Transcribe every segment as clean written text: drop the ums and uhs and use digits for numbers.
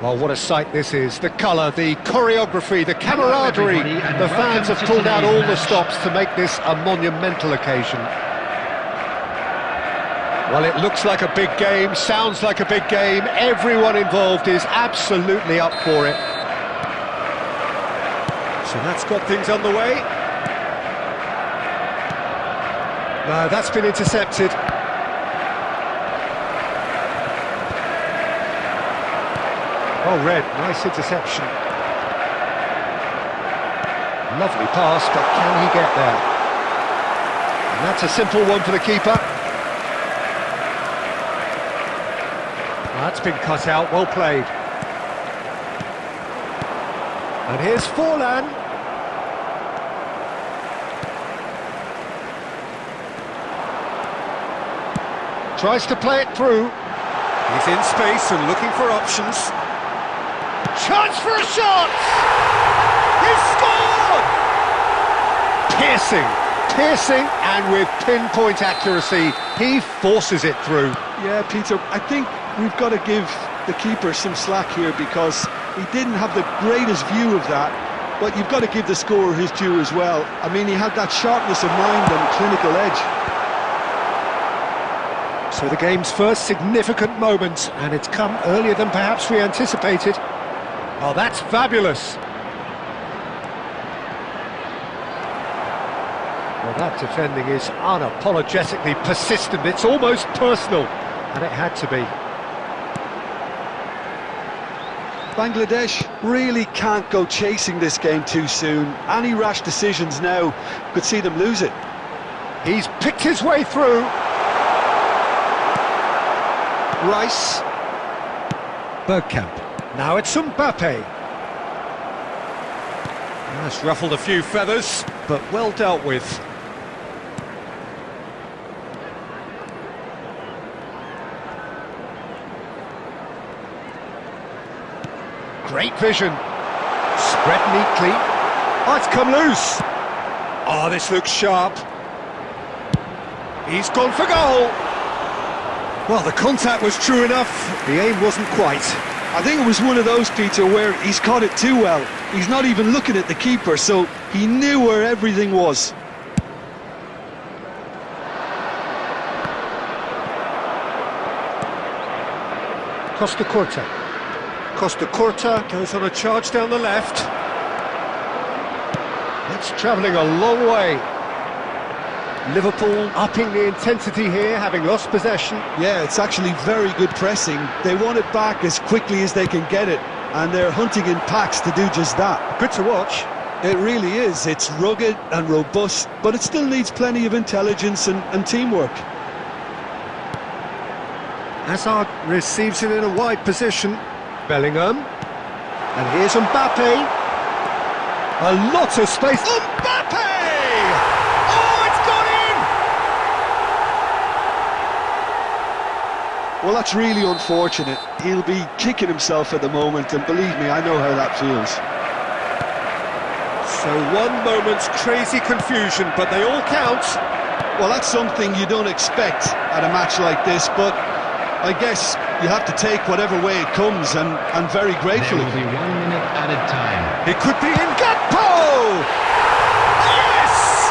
Well, what a sight this is. The colour, the choreography, the camaraderie. The fans have pulled out all the stops to make this a monumental occasion. Well, it looks like a big game, sounds like a big game. Everyone involved is absolutely up for it. So that's got things underway. No, that's been intercepted. Oh, Red, nice interception. Lovely pass, but can he get there? And that's a simple one for the keeper. That's been cut out, well played. And here's Forlan. Tries to play it through. He's in space and looking for options. Chance for a shot! He's scored! Piercing, and with pinpoint accuracy, he forces it through. Yeah, Peter, I think we've got to give the keeper some slack here because he didn't have the greatest view of that, but you've got to give the scorer his due as well. I mean, he had that sharpness of mind and clinical edge. So the game's first significant moment, and it's come earlier than perhaps we anticipated. Oh, that's fabulous! Well, that defending is unapologetically persistent. It's almost personal, and it had to be. Bangladesh really can't go chasing this game too soon. Any rash decisions now could see them lose it. He's picked his way through. Rice. Bergkamp. Now it's Mbappe. That's ruffled a few feathers, but well dealt with. Great vision. Spread neatly. Oh, it's come loose. Oh, this looks sharp. He's gone for goal. Well, the contact was true enough. The aim wasn't quite. I think it was one of those, Peter, where he's caught it too well. He's not even looking at the keeper, so he knew where everything was. Costa Curta. Costa Curta goes on a charge down the left. It's travelling a long way. Liverpool upping the intensity here, having lost possession. Yeah, it's actually very good pressing. They want it back as quickly as they can get it, and they're hunting in packs to do just that. Good to watch. It really is. It's rugged and robust, but it still needs plenty of intelligence and teamwork. Hazard receives it in a wide position. Bellingham. And here's Mbappe. A lot of space. Mbappe! Well, that's really unfortunate. He'll be kicking himself at the moment, and believe me, I know how that feels. So one moment's crazy confusion, but they all count. Well, that's something you don't expect at a match like this, but I guess you have to take whatever way it comes, and very gratefully. There will be 1 minute added time. It could be in Gakpo! Yes!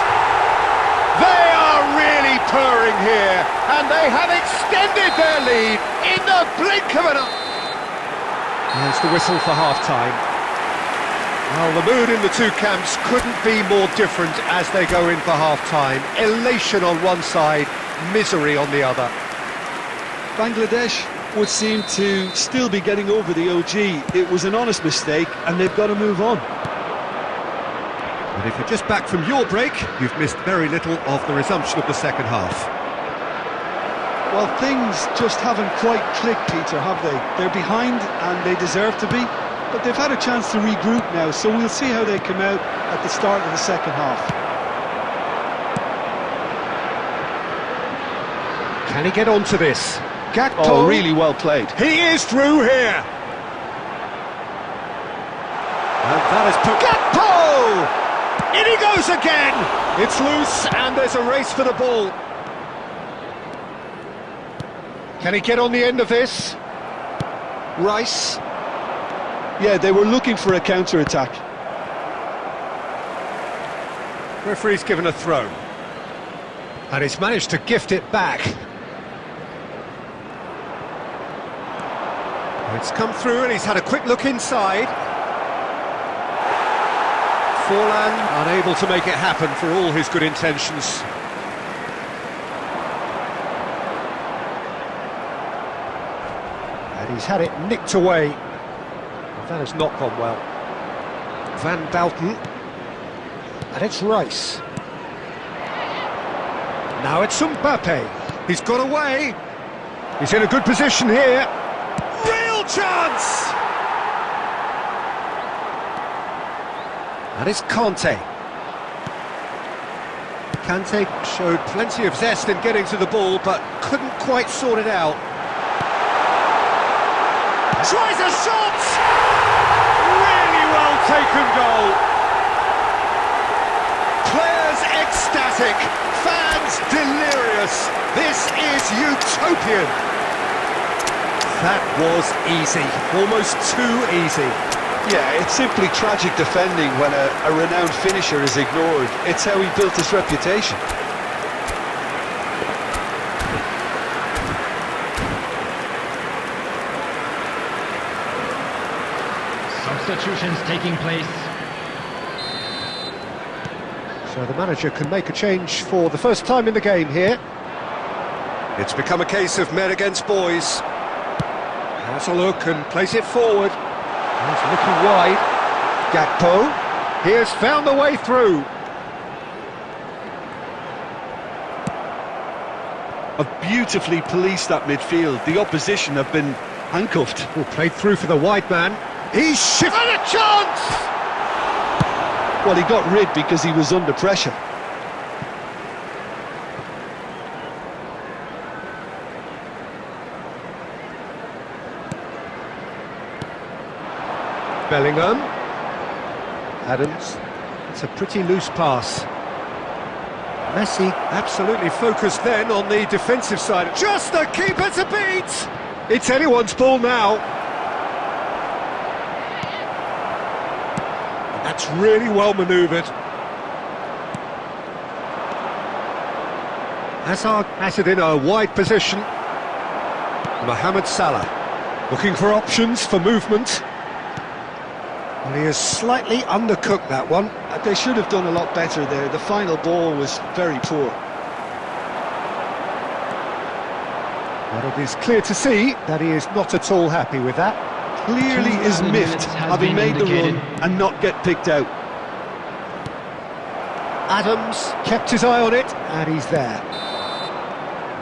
They are really purring here, and they have extended their lead in the blink of an eye. There's the whistle for half-time. Well, the mood in the two camps couldn't be more different as they go in for half-time. Elation on one side, misery on the other. Bangladesh would seem to still be getting over the OG. It was an honest mistake, and they've got to move on. But if you're just back from your break, you've missed very little of the resumption of the second half. Well, things just haven't quite clicked, Peter, have they? They're behind, and they deserve to be, but they've had a chance to regroup now, so we'll see how they come out at the start of the second half. Can he get onto this? Gakpo. Oh, really well played. He is through here. And that is put. Gakpo! In he goes again! It's loose, and there's a race for the ball. Can he get on the end of this? Rice. Yeah, they were looking for a counter-attack. Referee's given a throw. And he's managed to gift it back. It's come through and he's had a quick look inside. Forlan unable to make it happen for all his good intentions. And he's had it nicked away. That has not gone well. Van Bouten. And it's Rice. Now it's Mbappe. He's got away. He's in a good position here. Real chance! And it's Kante. Kante showed plenty of zest in getting to the ball, but couldn't quite sort it out. Tries a shot! Really well taken goal. Players ecstatic, fans delirious. This is utopian. That was easy, almost too easy. Yeah, it's simply tragic defending when a renowned finisher is ignored. It's how he built his reputation. Substitutions taking place. So the manager can make a change for the first time in the game here. It's become a case of men against boys. Has a look and plays it forward. He's looking wide. Gakpo. He has found the way through. Have beautifully policed that midfield. The opposition have been handcuffed. Oh, played through for the wide man. He's shifted a chance! Well, he got rid because he was under pressure. Bellingham. Adams. It's a pretty loose pass. Messi absolutely focused then on the defensive side. Just the keeper to beat! It's anyone's ball now. And that's really well manoeuvred. Hazard has it in a wide position. Mohamed Salah looking for options for movement. And he has slightly undercooked that one. They should have done a lot better there. The final ball was very poor. But it is clear to see that he is not at all happy with that. Clearly is miffed, having made the run and not get picked out. Adams kept his eye on it, and he's there.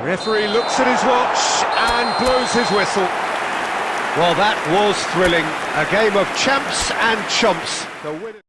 Referee looks at his watch and blows his whistle. Well, that was thrilling. A game of champs and chumps. The winner.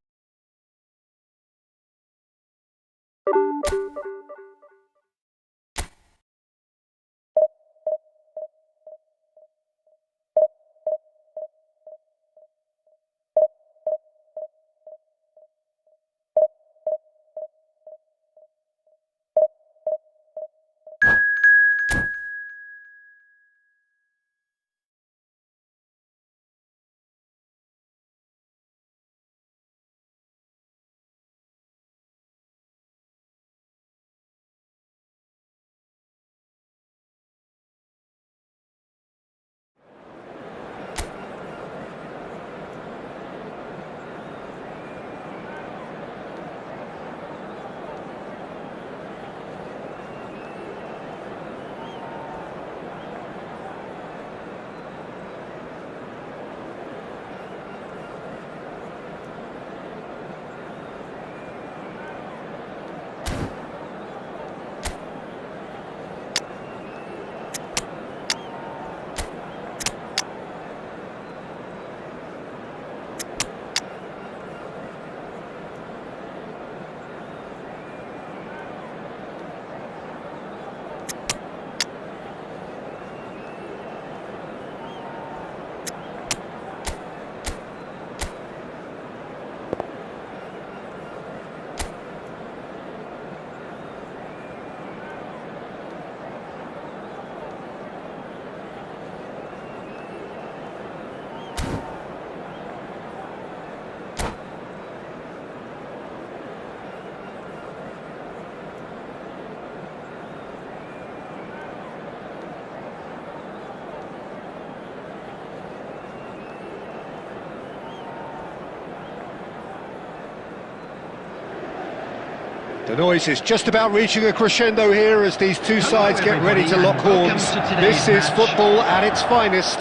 The noise is just about reaching a crescendo here as these two sides get ready to lock horns. This is football at its finest.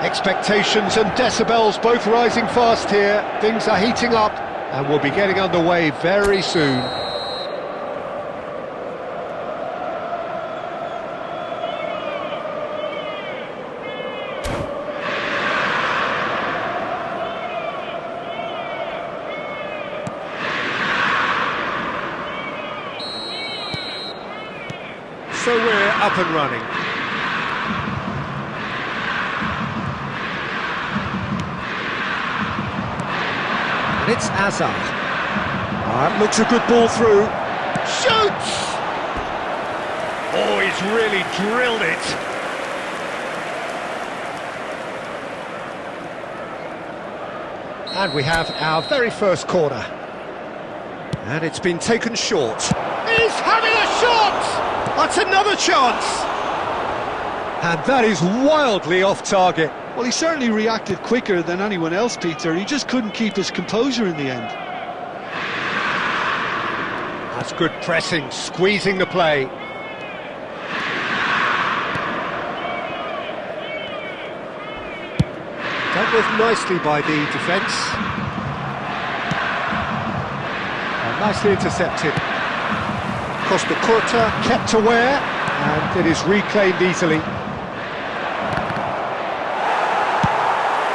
Expectations and decibels both rising fast here. Things are heating up and we'll be getting underway very soon. So we're up and running. And it's Hazard. That looks a good ball through. Shoots! Oh, he's really drilled it. And we have our very first corner. And it's been taken short. He's having a shot! That's another chance! And that is wildly off target. Well, he certainly reacted quicker than anyone else, Peter. He just couldn't keep his composure in the end. That's good pressing, squeezing the play. Dealt with nicely by the defence. And nicely intercepted. Costa Curta kept aware, and it is reclaimed easily.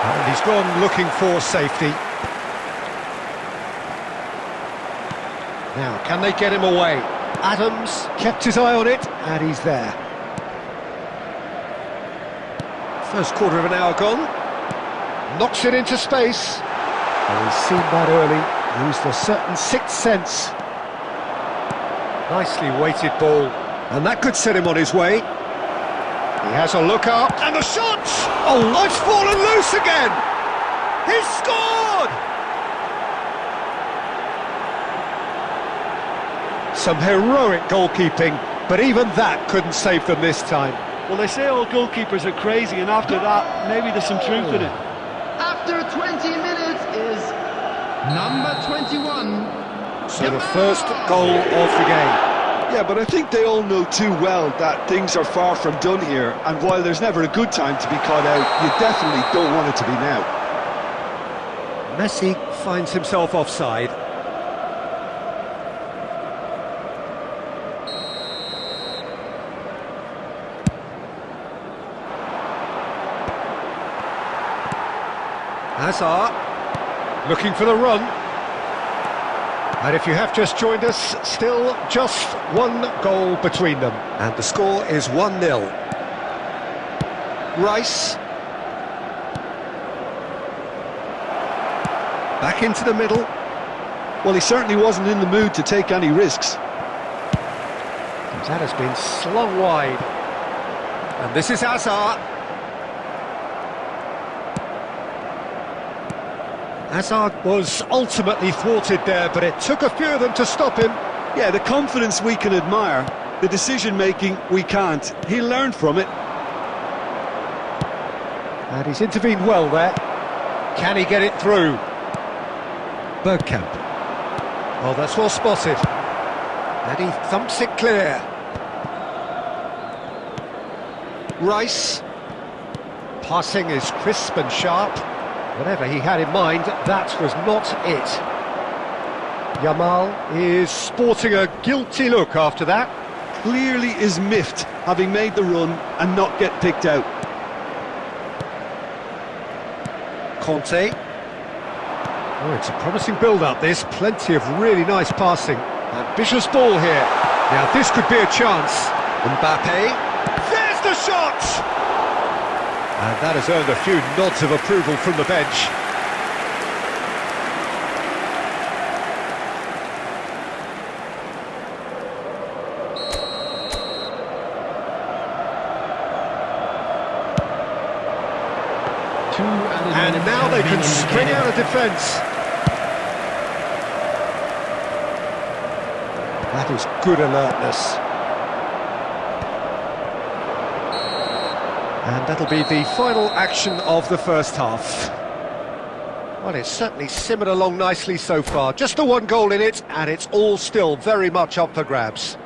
And he's gone looking for safety. Now, can they get him away? Adams kept his eye on it, and he's there. First quarter of an hour gone. Knocks it into space. Oh, he's seen that early. Used a certain sixth sense. Nicely weighted ball, and that could set him on his way. He has a look up, and the shot! Oh, it's fallen loose again! He's scored! Some heroic goalkeeping, but even that couldn't save them this time. Well, they say all goalkeepers are crazy, and after that, maybe there's some truth in it. After 20 minutes is number 21. So the first goal of the game. Yeah, but I think they all know too well that things are far from done here, and while there's never a good time to be caught out, you definitely don't want it to be now. Messi finds himself offside. Hazard looking for the run. And if you have just joined us, still just one goal between them. And the score is 1-0. Rice. Back into the middle. Well, he certainly wasn't in the mood to take any risks. That has been slung wide. And this is Hazard. Hazard was ultimately thwarted there, but it took a few of them to stop him. Yeah, the confidence we can admire, the decision-making we can't. He learned from it. And he's intervened well there. Can he get it through? Bergkamp. Oh, that's well spotted. And he thumps it clear. Rice. Passing is crisp and sharp. Whatever he had in mind, that was not it. Yamal is sporting a guilty look after that. Clearly is miffed, having made the run and not get picked out. Conte. Oh, it's a promising build-up, this. Plenty of really nice passing. Ambitious ball here. Now, this could be a chance. Mbappe. There's the shot! And that has earned a few nods of approval from the bench. And now they can spring out of defence. That is good alertness. And that'll be the final action of the first half. Well, it's certainly simmered along nicely so far. Just the one goal in it, and it's all still very much up for grabs.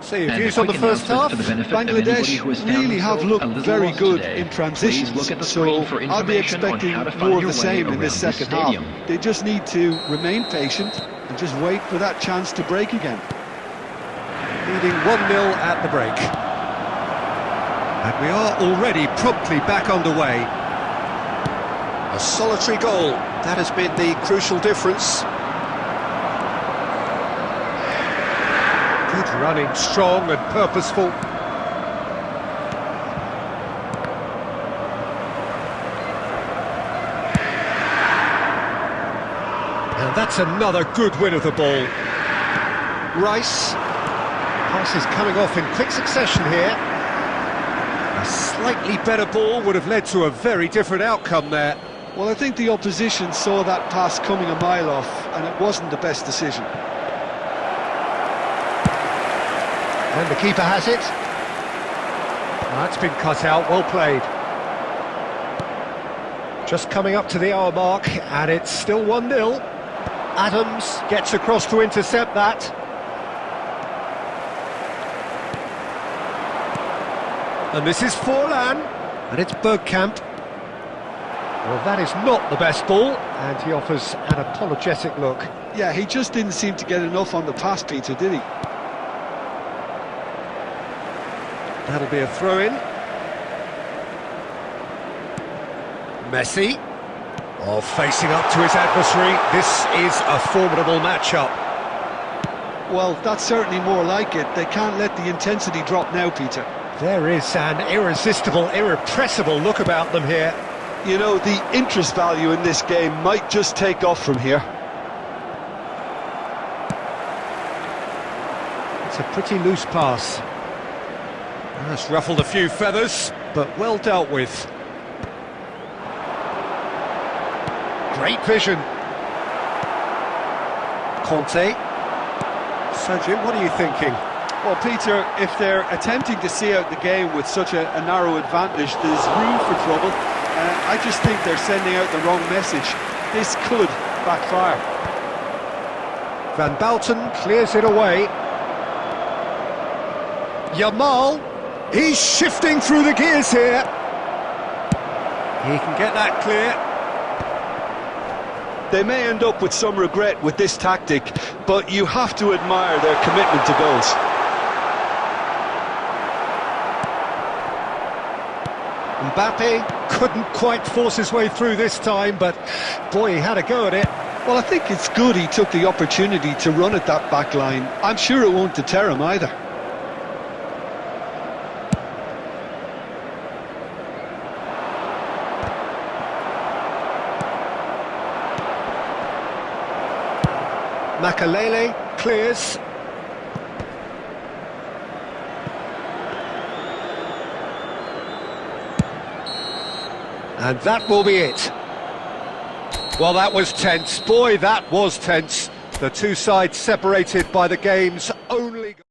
So your And a views on the quick first half? announcement for the benefit of anybody Bangladesh who has found really have themselves a looked little very lost good today. in Please transitions, look at the so screen for I'll be information on expecting how to find more of your the way same in around this this second half. stadium. They just need to remain patient and just wait for that chance to break again. Leading 1-0 at the break. And we are already promptly back underway. A solitary goal, that has been the crucial difference. Good running, strong and purposeful. And that's another good win of the ball. Rice. Passes coming off in quick succession here. A slightly better ball would have led to a very different outcome there. Well, I think the opposition saw that pass coming a mile off, and it wasn't the best decision. And the keeper has it. That's been cut out, well played. Just coming up to the hour mark, and it's still 1-0. Adams gets across to intercept that. And this is Forlan, and it's Bergkamp. Well, that is not the best ball, and he offers an apologetic look. Yeah, he just didn't seem to get enough on the pass, Peter, did he? That'll be a throw-in. Messi. Oh, facing up to his adversary. This is a formidable matchup. Well, that's certainly more like it. They can't let the intensity drop now, Peter. There is an irresistible, irrepressible look about them here. You know, the interest value in this game might just take off from here. It's a pretty loose pass. That's ruffled a few feathers, but well dealt with. Great vision. Conte. So, Jim, what are you thinking? Well, Peter, if they're attempting to see out the game with such a narrow advantage, there's room for trouble. I just think they're sending out the wrong message. This could backfire. Van Bouten clears it away. Yamal, he's shifting through the gears here. He can get that clear. They may end up with some regret with this tactic, but you have to admire their commitment to goals. Mbappe couldn't quite force his way through this time, but boy, he had a go at it. Well, I think it's good he took the opportunity to run at that back line. I'm sure it won't deter him either. Makalele clears. And that will be it. Well, that was tense. Boy, that was tense. The two sides separated by the game's only goal.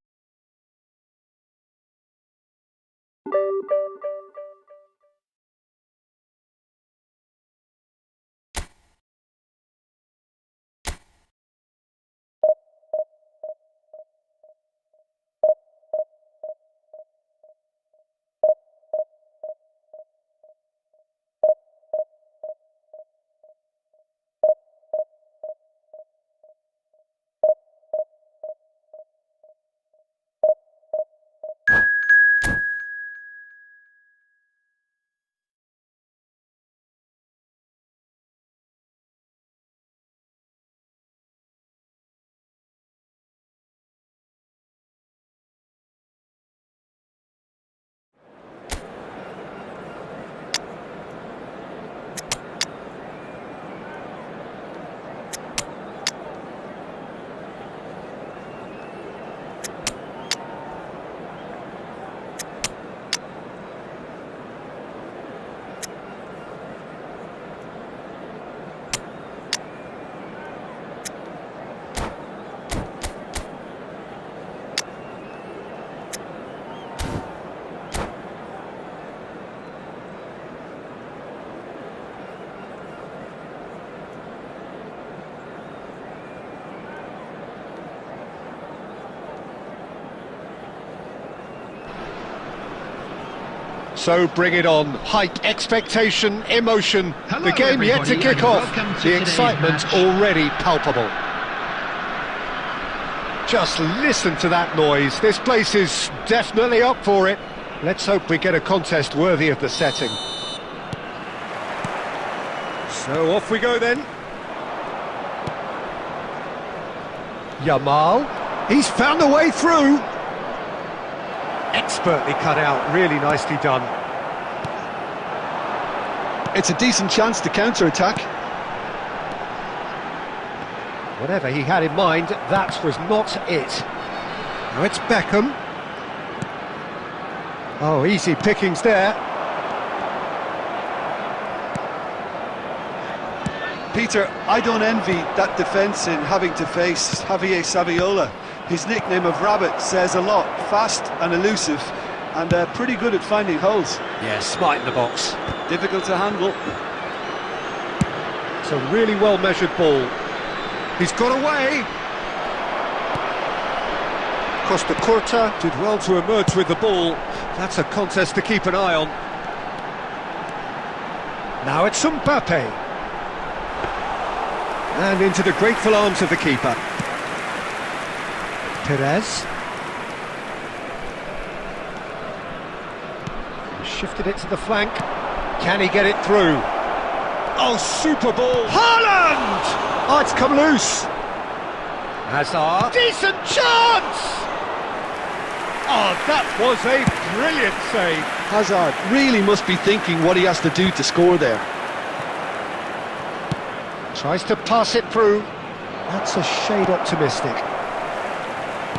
So bring it on. Hype, expectation, emotion. Hello, The game yet to everybody, kick and off. welcome to The today's excitement match. already palpable. Just listen to that noise. This place is definitely up for it. Let's hope we get a contest worthy of the setting. So off we go then. Yamal. He's found a way through. Expertly cut out, really nicely done. It's a decent chance to counter-attack. Whatever he had in mind, that was not it. Now it's Beckham. Oh, easy pickings there. Peter, I don't envy that defence in having to face Javier Saviola. His nickname of Rabbit says a lot. Fast and elusive, and pretty good at finding holes. Yeah, smart in the box. Difficult to handle. It's a really well-measured ball. He's got away. Costa Curta did well to emerge with the ball. That's a contest to keep an eye on. Now it's Mbappe. And into the grateful arms of the keeper. Perez. Shifted it to the flank. Can he get it through? Oh, super ball. Haaland! Oh, it's come loose. Hazard. Decent chance! Oh, that was a brilliant save. Hazard really must be thinking what he has to do to score there. Tries to pass it through. That's a shade optimistic.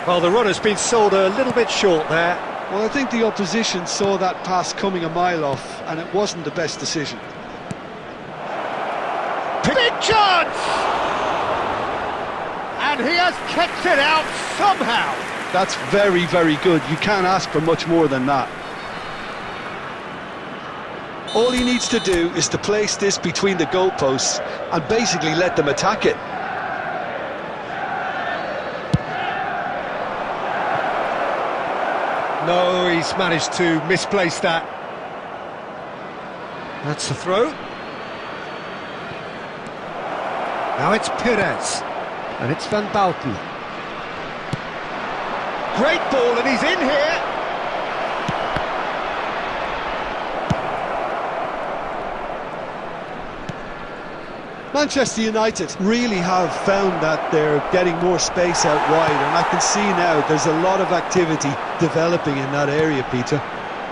Well, the runner's been sold a little bit short there. Well, I think the opposition saw that pass coming a mile off, and it wasn't the best decision. Big chance! And he has kept it out somehow. That's very, very good. You can't ask for much more than that. All he needs to do is to place this between the goalposts and basically let them attack it. No, he's managed to misplace that. That's a throw. Now it's Perez. And it's Van Bauten. Great ball, and he's in here. Manchester United really have found that they're getting more space out wide, and I can see now there's a lot of activity developing in that area, Peter.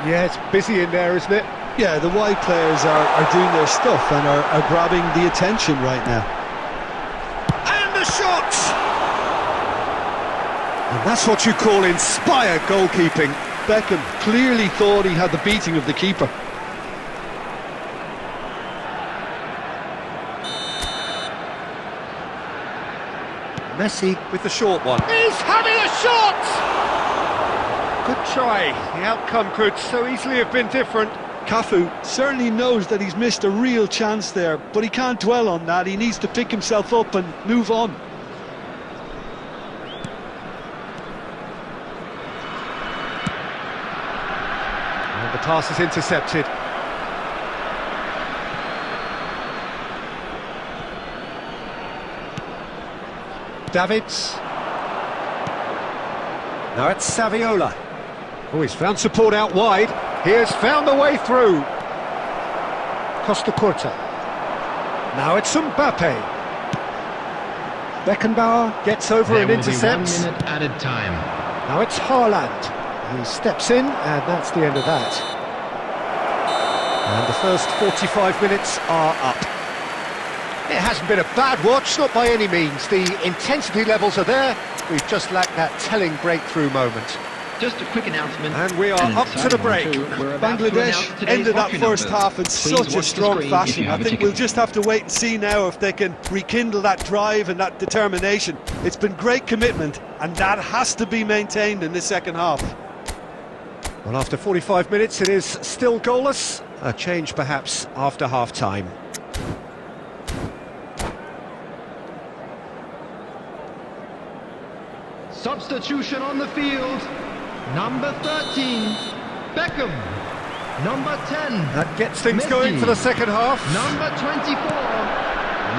Yeah, it's busy in there, isn't it? Yeah, the wide players are doing their stuff and are grabbing the attention right now. And the shot! And that's what you call inspired goalkeeping. Beckham clearly thought he had the beating of the keeper. Messi with the short one. He's having a shot! Good try. The outcome could so easily have been different. Cafu certainly knows that he's missed a real chance there, but he can't dwell on that. He needs to pick himself up and move on. And the pass is intercepted. Davids. Now it's Saviola. Oh, he's found support out wide. He has found the way through. Costa Curta. Now it's Mbappe. Beckenbauer gets over and intercepts. 1 minute added time. Now it's Haaland. He steps in, and that's the end of that. And the first 45 minutes are up. It hasn't been a bad watch, not by any means. The intensity levels are there. We've just lacked that telling breakthrough moment. Just a quick announcement. And we are up to the break. Bangladesh ended that first half in such a strong fashion. I think we'll just have to wait and see now if they can rekindle that drive and that determination. It's been great commitment, and that has to be maintained in the second half. Well, after 45 minutes, it is still goalless. A change perhaps after half-time. Substitution on the field. Number 13, Beckham. Number 10. That gets things Messi. going for the second half. Number 24.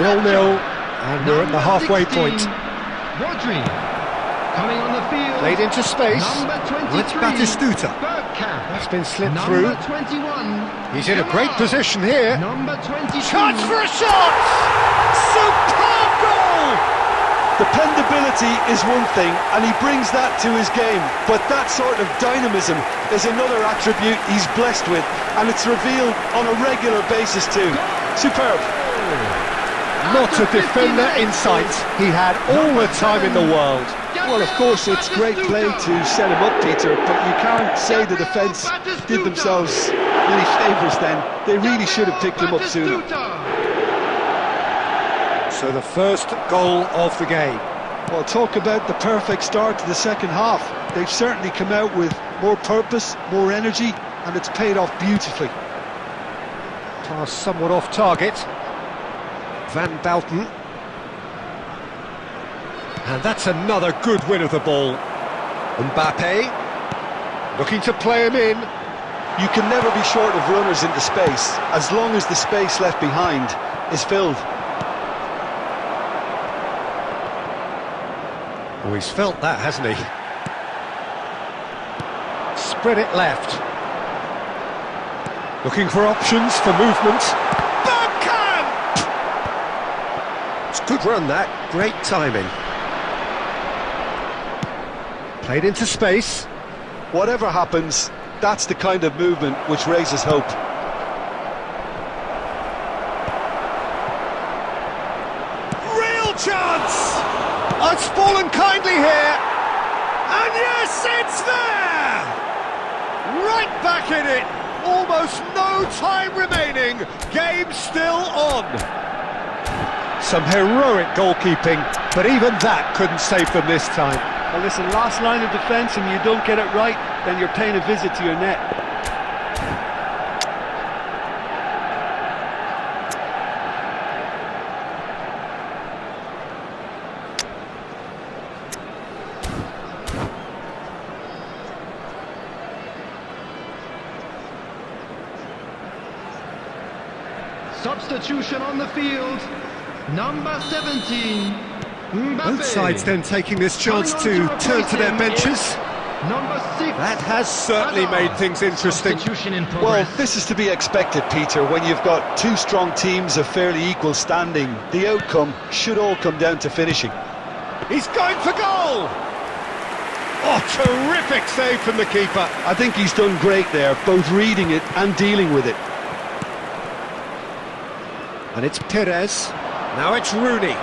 0-0, and we're at the halfway 16, point. Rodri. Coming on the field. Played into space. Number 23. It's Batistuta. Bergkamp. That's been slipped Number through. 21. He's in a great position here. Number 22. Chance for a shot! Superb goal! Dependability is one thing, and he brings that to his game, but that sort of dynamism is another attribute he's blessed with, and it's revealed on a regular basis too. Superb. Not a defender in sight. He had all the time in the world. Well, of course, it's great play to set him up, Peter, but you can't say the defence did themselves many favours then. They really should have picked him up sooner. So the first goal of the game. Well, talk about the perfect start to the second half. They've certainly come out with more purpose, more energy, and it's paid off beautifully. Pass somewhat off target. Van Belten. And that's another good win of the ball. Mbappe, looking to play him in. You can never be short of runners into space, as long as the space left behind is filled. Oh, he's felt that, hasn't he? Spread it left. Looking for options for movement. Bergkamp! It's a good run, that. Great timing. Played into space. Whatever happens, that's the kind of movement which raises hope. Real chance! Oh, it's fallen kindly here. And yes, it's there! Right back in it. Almost no time remaining. Game still on. Some heroic goalkeeping, but even that couldn't save them this time. Well, listen, last line of defence and you don't get it right, then you're paying a visit to your net. Substitution on the field. Number 17. Mbappe. Both sides then taking this chance to turn to their benches. Number 6. That has certainly made things interesting. Substitution in Well, progress. this is to be expected, Peter, when you've got two strong teams of fairly equal standing. The outcome should all come down to finishing. He's going for goal! Oh, terrific save from the keeper. I think he's done great there, both reading it and dealing with it. And it's Perez. Now it's Rooney.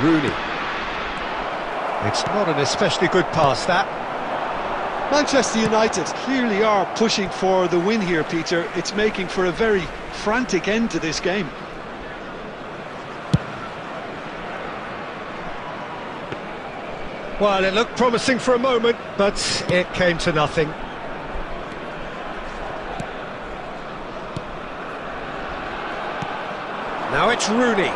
Rooney. It's not an especially good pass, that. Manchester United clearly are pushing for the win here, Peter. It's making for a very frantic end to this game. Well, it looked promising for a moment, but it came to nothing. Now it's Rooney.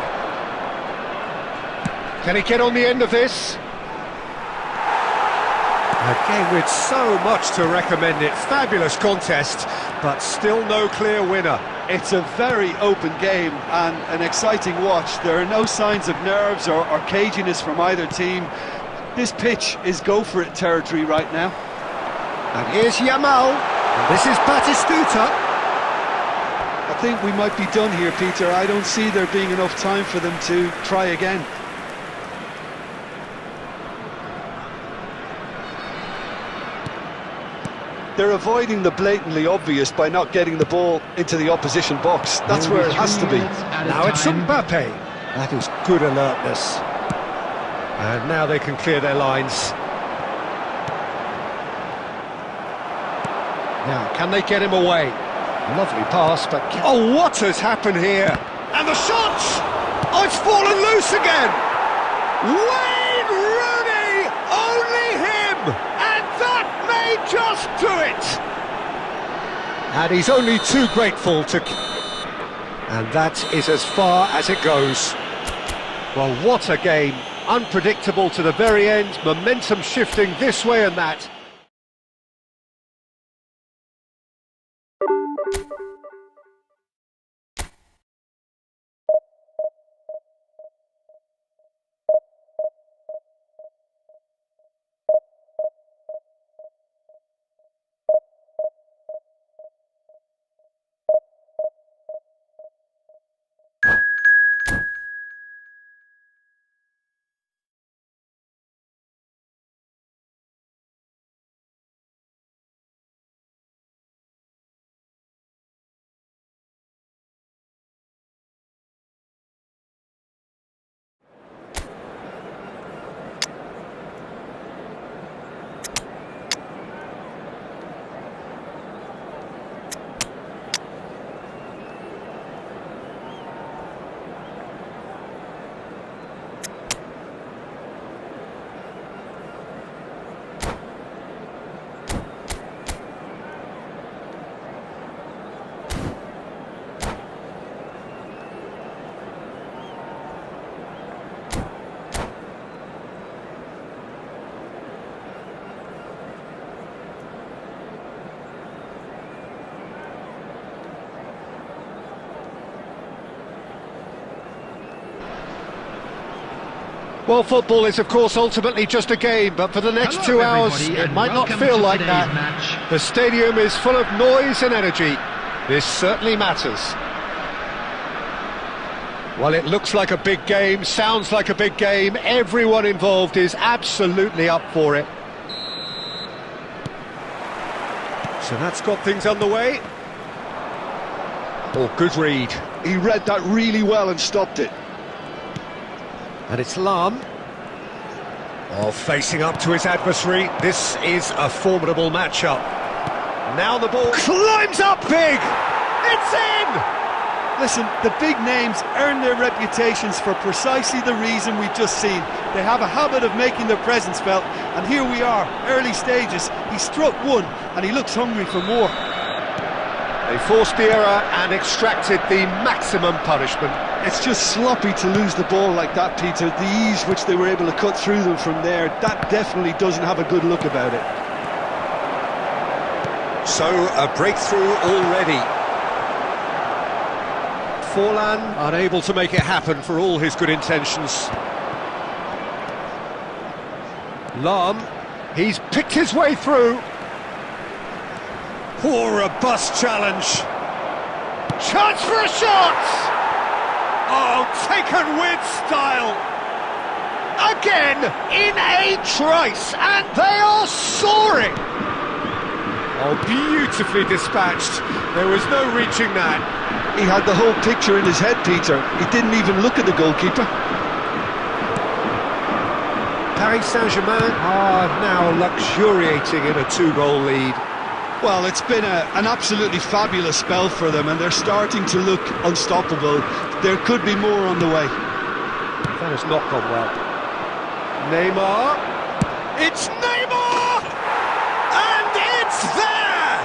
Can he get on the end of this? A game with so much to recommend it. Fabulous contest, but still no clear winner. It's a very open game and an exciting watch. There are no signs of nerves or caginess from either team. This pitch is go-for-it territory right now. And here's Yamal. And this is Batistuta. I think we might be done here, Peter. I don't see there being enough time for them to try again. They're avoiding the blatantly obvious by not getting the ball into the opposition box. That's where it has to be. Now it's Mbappe. That is good alertness. And now they can clear their lines. Now, can they get him away? Lovely pass, but... Oh, what has happened here? And the shot! Oh, it's fallen loose again! Wayne Rooney! Only him! And that may just do it! And he's only too grateful to... And that is as far as it goes. Well, what a game. Unpredictable to the very end, momentum shifting this way and that. Well, football is, of course, ultimately just a game, but for the next Hello, 2 hours, everybody, it and might not welcome feel to like today's that. match. The stadium is full of noise and energy. This certainly matters. Well, it looks like a big game, sounds like a big game. Everyone involved is absolutely up for it. So that's got things underway. Oh, good read. He read that really well and stopped it. And it's Lam. Oh, facing up to his adversary. This is a formidable matchup. Now the ball climbs up big. It's in! Listen, the big names earn their reputations for precisely the reason we've just seen. They have a habit of making their presence felt, and here we are, early stages. He struck one, and he looks hungry for more. They forced the error and extracted the maximum punishment. It's just sloppy to lose the ball like that, Peter. The ease which they were able to cut through them from there, that definitely doesn't have a good look about it. So, a breakthrough already. Forlan unable to make it happen for all his good intentions. Lam, he's picked his way through. Poor robust challenge. Chance for a shot! Oh, taken with style. Again, in a trice, and they are soaring. Oh, beautifully dispatched. There was no reaching that. He had the whole picture in his head, Peter. He didn't even look at the goalkeeper. Paris Saint-Germain are now luxuriating in a 2-goal lead. Well, it's been an absolutely fabulous spell for them, and they're starting to look unstoppable. There could be more on the way. That has not gone well. Neymar. It's Neymar! And it's there!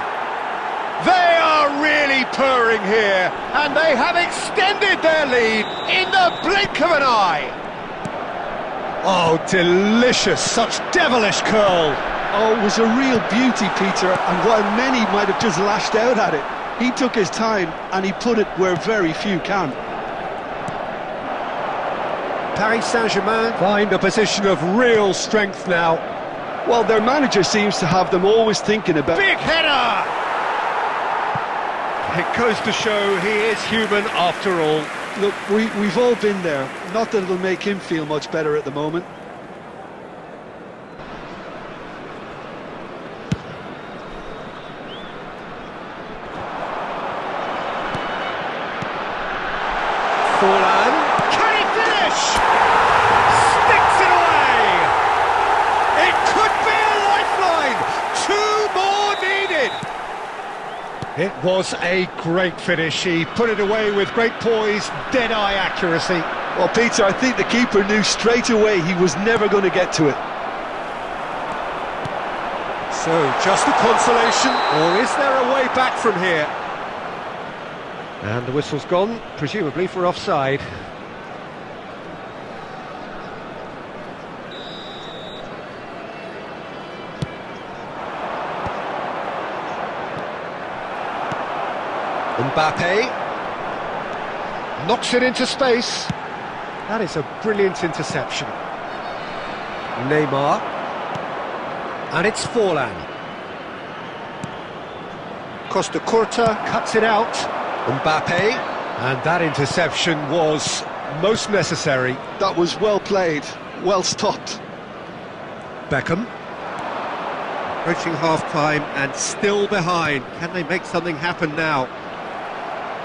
They are really purring here, and they have extended their lead in the blink of an eye. Oh, delicious, such devilish curl. Oh, it was a real beauty, Peter, and while many might have just lashed out at it, he took his time and he put it where very few can. Paris Saint-Germain find a position of real strength now. Well, their manager seems to have them always thinking about... Big header! It goes to show he is human after all. Look, we've all been there. Not that it'll make him feel much better at the moment. Forlan, can he finish? Sticks it away! It could be a lifeline! 2 more needed! It was a great finish. He put it away with great poise, dead-eye accuracy. Well, Peter, I think the keeper knew straight away he was never going to get to it. So, just a consolation, or is there a way back from here? And the whistle's gone, presumably for offside. Mbappe knocks it into space. That is a brilliant interception. Neymar. And it's Forlan. Costa Curta cuts it out. Mbappe, and that interception was most necessary. That was well played, well stopped. Beckham. Approaching half-time and still behind. Can they make something happen now?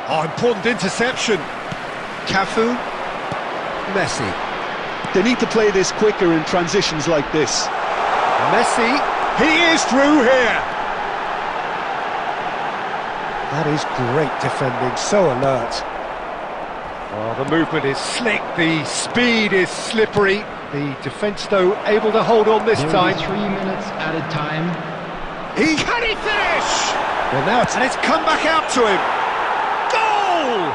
Oh, important interception. Cafu. Messi. They need to play this quicker in transitions like this. Messi, he is through here. That is great defending, so alert. Oh, the movement is slick, the speed is slippery. The defence, though, able to hold on this time. 3 minutes at a time. Can he finish? Well, now it's come back out to him. Goal!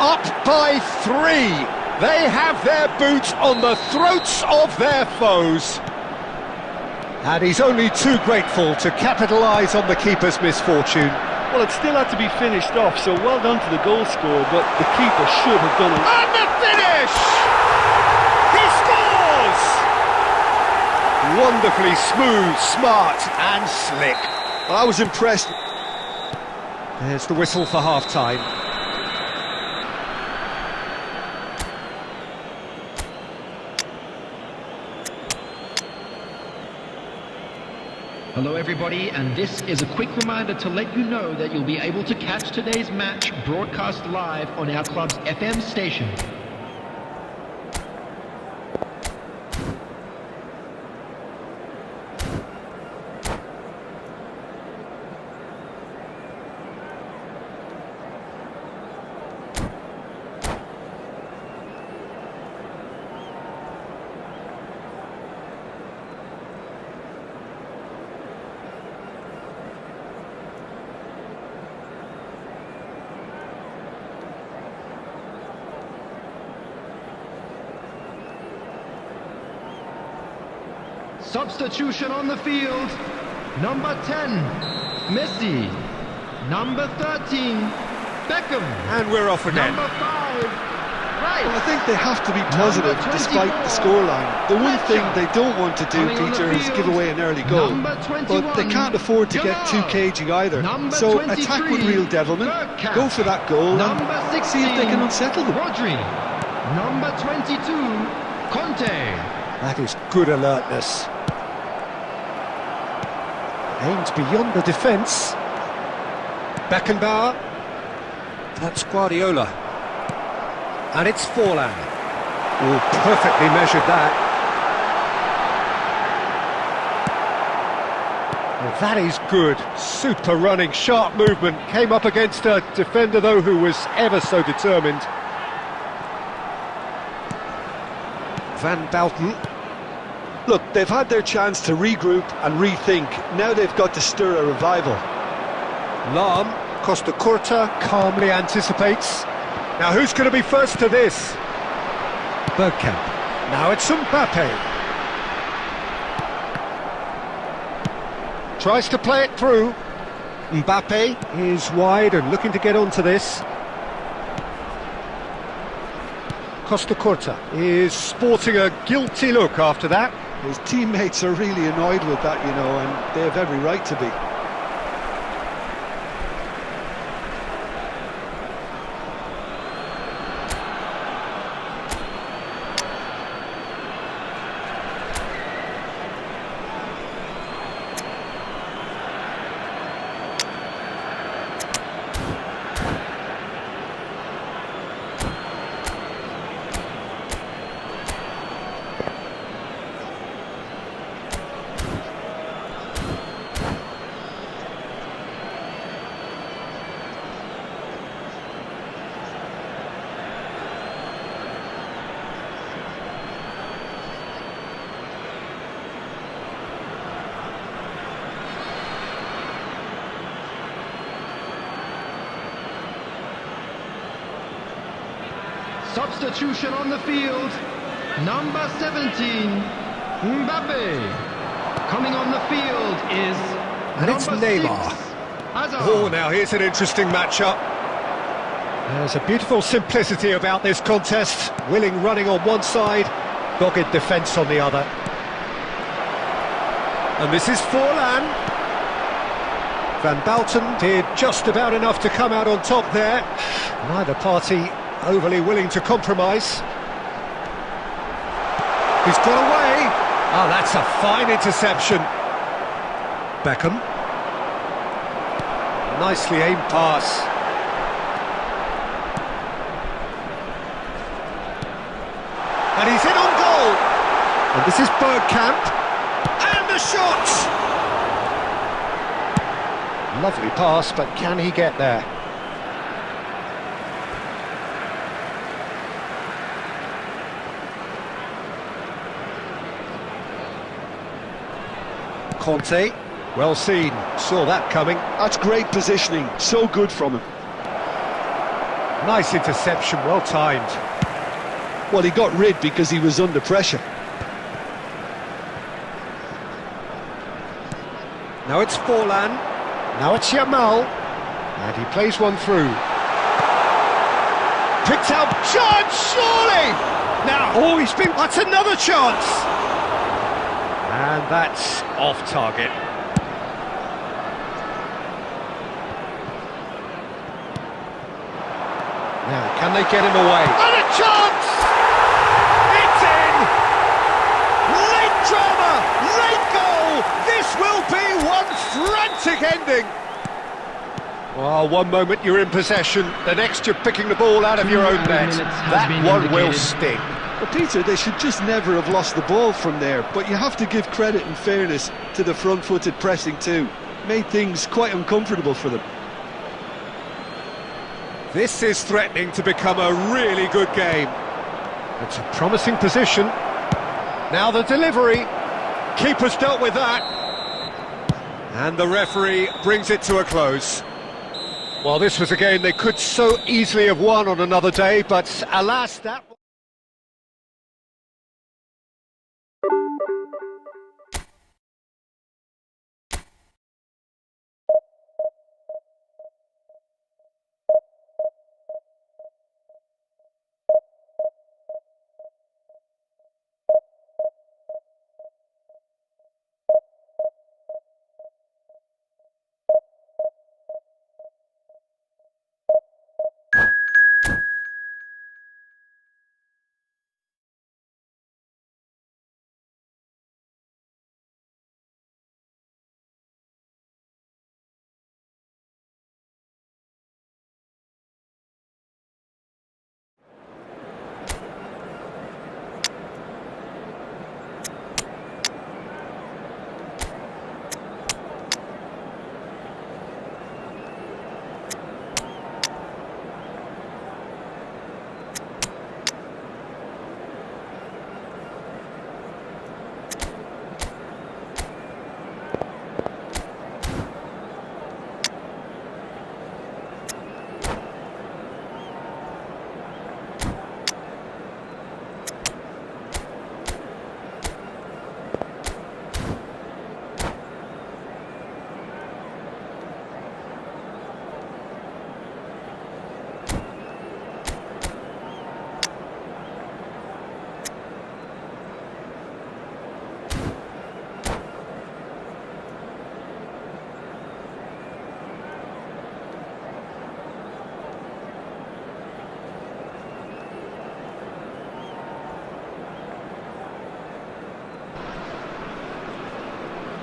Up by 3. They have their boot on the throats of their foes. And he's only too grateful to capitalise on the keeper's misfortune. Well, it still had to be finished off, so well done to the goal scorer, but the keeper should have done it. And the finish! Wonderfully smooth, smart and slick. Well, I was impressed. There's the whistle for half-time. Hello everybody, and this is a quick reminder to let you know that you'll be able to catch today's match broadcast live on our club's FM station. Substitution on the field. Number 10, Messi. Number 13, Beckham. And we're off again. Number 5, right. Well, I think they have to be positive despite the scoreline. The one thing they don't want to do, Peter, is give away an early goal. But they can't afford to get too cagey either. So attack with real devilment, go for that goal, and see if they can unsettle them. Rodri. Number 22, Conte. That is good alertness. Aimed beyond the defence. Beckenbauer. That's Guardiola. And it's Forlan. Oh, perfectly measured that. Well, that is good. Super running, sharp movement. Came up against a defender, though, who was ever so determined. Van Bouten. Look, they've had their chance to regroup and rethink. Now they've got to stir a revival. Lahm, Costa Curta, calmly anticipates. Now who's going to be first to this? Bergkamp. Now it's Mbappe. Tries to play it through. Mbappe is wide and looking to get onto this. Costa Curta is sporting a guilty look after that. His teammates are really annoyed with that, you know, and they have every right to be. Substitution on the field. Number 17, Mbappe. Coming on the field is And it's Neymar. Oh, now here's an interesting matchup. There's a beautiful simplicity about this contest. Willing running on one side, dogged defence on the other. And this is Forlan. Van Bouten did just about enough to come out on top there. Neither party overly willing to compromise. He's got away. Oh, that's a fine interception. Beckham. Nicely aimed pass. And he's in on goal. And this is Bergkamp. And the shot! Lovely pass, but can he get there? Conte, well seen, saw that coming. That's great positioning, so good from him. Nice interception, well timed. Well, he got rid because he was under pressure. Now it's Forlan, now it's Yamal, and he plays one through. Picked out, chance, surely! Now, oh, that's another chance! And that's off target. Now, can they get him away? And a chance! It's in! Late drama! Late goal! This will be one frantic ending! Well, one moment you're in possession, the next you're picking the ball out of your own net. That one will sting. Well, Peter, they should just never have lost the ball from there, but you have to give credit and fairness to the front-footed pressing too. Made things quite uncomfortable for them. This is threatening to become a really good game. It's a promising position. Now the delivery. Keeper's dealt with that. And the referee brings it to a close. Well, this was a game they could so easily have won on another day, but alas, that...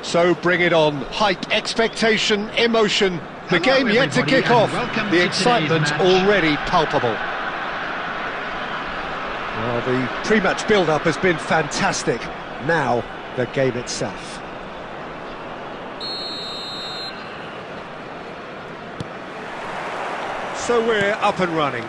So bring it on. Hype, expectation, emotion. The game yet to kick off. The excitement already palpable. Well, the pre-match build-up has been fantastic. Now, the game itself. So we're up and running.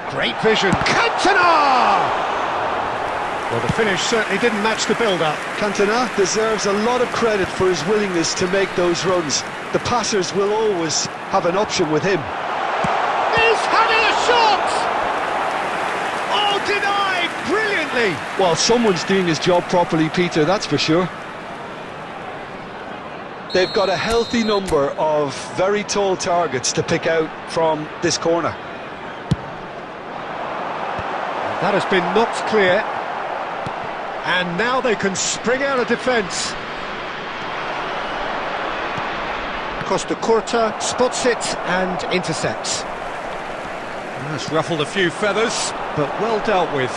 Great vision, Cantona! Well, the finish certainly didn't match the build-up. Cantona deserves a lot of credit for his willingness to make those runs. The passers will always have an option with him. He's having a shot! Oh, denied brilliantly! Well, someone's doing his job properly, Peter, that's for sure. They've got a healthy number of very tall targets to pick out from this corner. That has been knocked clear. And now they can spring out of defence. Costa Curta spots it and intercepts. That's ruffled a few feathers, but well dealt with.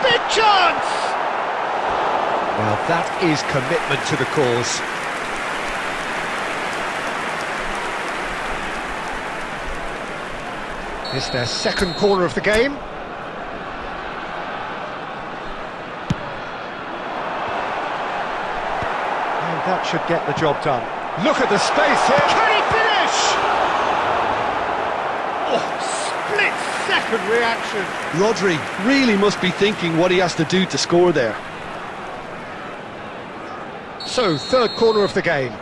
Big chance! Well, that is commitment to the cause. It's their second corner of the game. And that should get the job done. Look at the space here. Can he finish? Oh, split-second reaction. Rodri really must be thinking what he has to do to score there. So, third corner of the game.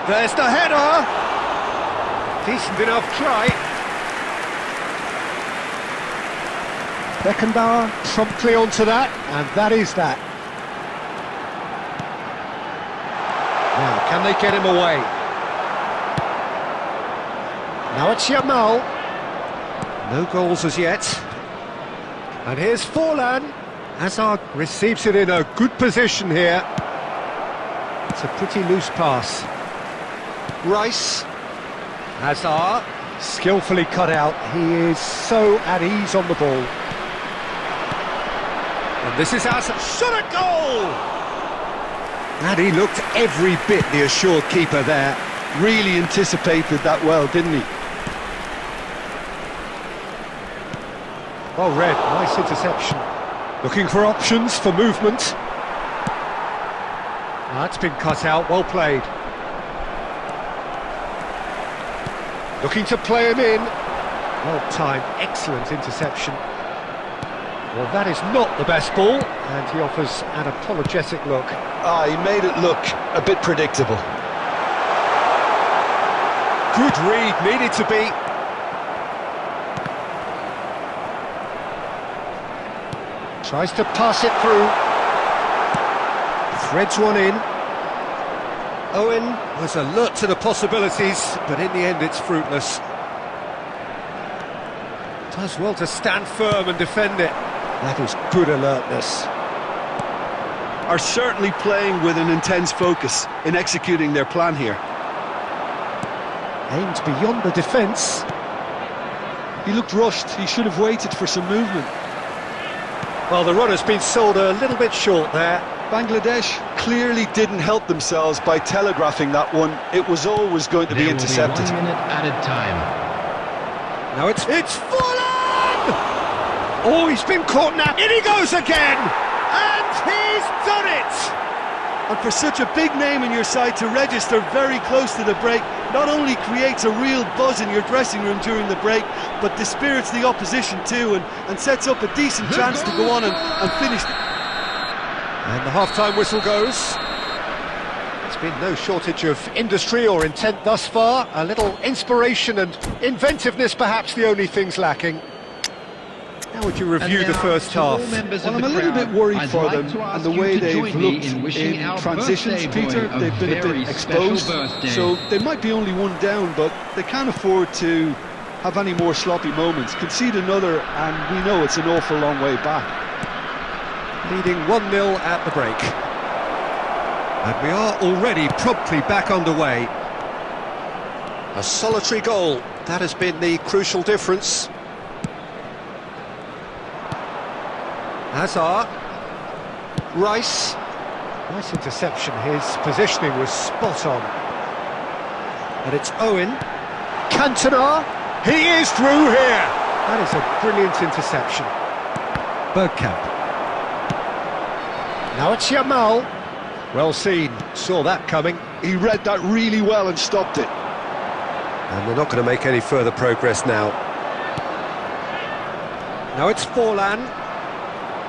There's the header! Decent enough try. Beckenbauer promptly onto that, and that is that. Now, can they get him away? Now it's Yamal. No goals as yet. And here's Forlan. Hazard receives it in a good position here. It's a pretty loose pass. Rice. Hazard. Skillfully cut out. He is so at ease on the ball. And this is Hazard. Shot at goal! And he looked every bit the assured keeper there. Really anticipated that well, didn't he? Well read, nice interception. Looking for options for movement. That's been cut out, well played. Looking to play him in. Well timed, excellent interception. Well, that is not the best ball, and he offers an apologetic look. He made it look a bit predictable. Good read, needed to be. Tries to pass it through. Threads one in. Owen was alert to the possibilities, but in the end it's fruitless. Does well to stand firm and defend it. That is good alertness. Are certainly playing with an intense focus in executing their plan here. Aimed beyond the defence. He looked rushed, he should have waited for some movement. Well, the run has been sold a little bit short there. Bangladesh clearly didn't help themselves by telegraphing that one. It was always going to be intercepted. There will be 1 minute added time. Now it's Forlan! Oh, he's been caught now. In he goes again! And he's done it! And for such a big name in your side to register very close to the break, not only creates a real buzz in your dressing room during the break, but dispirits the opposition too, and sets up a decent chance to go on and finish. And the half-time whistle goes. There's been no shortage of industry or intent thus far. A little inspiration and inventiveness, perhaps the only things lacking. How would you review the first half? Well, I'm a little bit worried for them and the way they've looked in transitions, Peter. They've been a bit exposed, so they might be only one down, but they can't afford to have any more sloppy moments. Concede another, and we know it's an awful long way back. Leading 1-0 at the break. And we are already promptly back underway. A solitary goal, that has been the crucial difference. Hazard. Rice. Nice interception, his positioning was spot on. And it's Owen. Cantona. He is through here. That is a brilliant interception. Bergkamp. Now it's Yamal. Well seen, saw that coming. He read that really well and stopped it. And they're not going to make any further progress now. Now it's Forlan.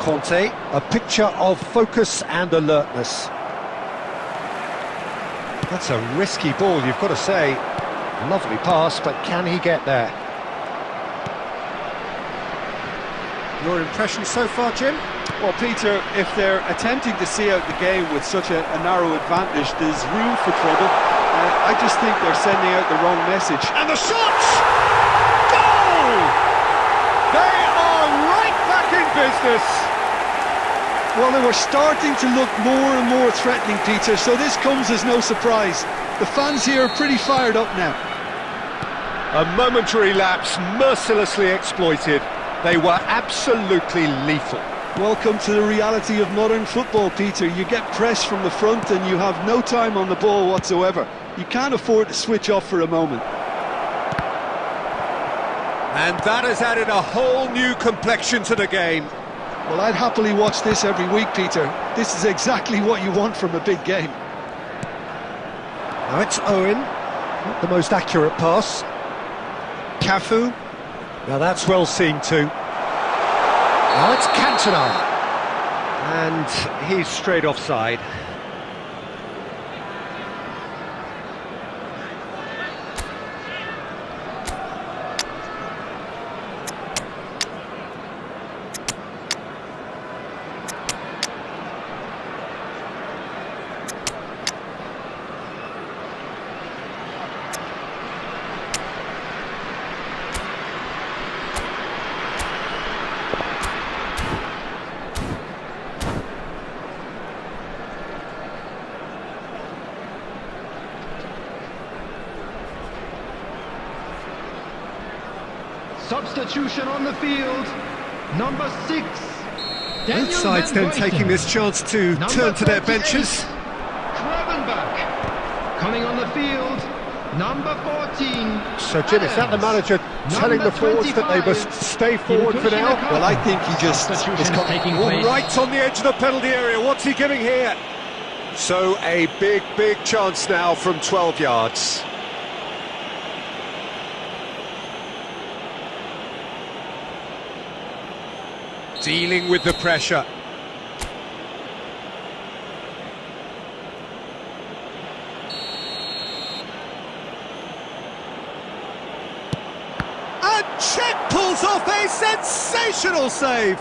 Conte, a picture of focus and alertness. That's a risky ball, you've got to say. Lovely pass, but can he get there? Your impression so far, Jim? Well, Peter, if they're attempting to see out the game with such a narrow advantage, there's room for trouble. I just think they're sending out the wrong message. And the shot! Goal! They are right back in business! Well, they were starting to look more and more threatening, Peter, so this comes as no surprise. The fans here are pretty fired up now. A momentary lapse mercilessly exploited. They were absolutely lethal. Welcome to the reality of modern football, Peter. You get pressed from the front and you have no time on the ball whatsoever. You can't afford to switch off for a moment. And that has added a whole new complexion to the game. Well, I'd happily watch this every week, Peter. This is exactly what you want from a big game. Now it's Owen. Not the most accurate pass. Cafu. Now that's well seen too. Now it's Cantona. And he's straight offside. Substitution on the field. Number 6. Both sides then taking this chance to turn to their benches. Gravenbach. Coming on the field. Number 14. So, Jim, is that the manager telling the forwards that they must stay forward for now? Well, I think he just is taking All place. right on the edge of the penalty area. What's he giving here? So, a big chance now from 12 yards. Dealing with the pressure. And Czech pulls off a sensational save.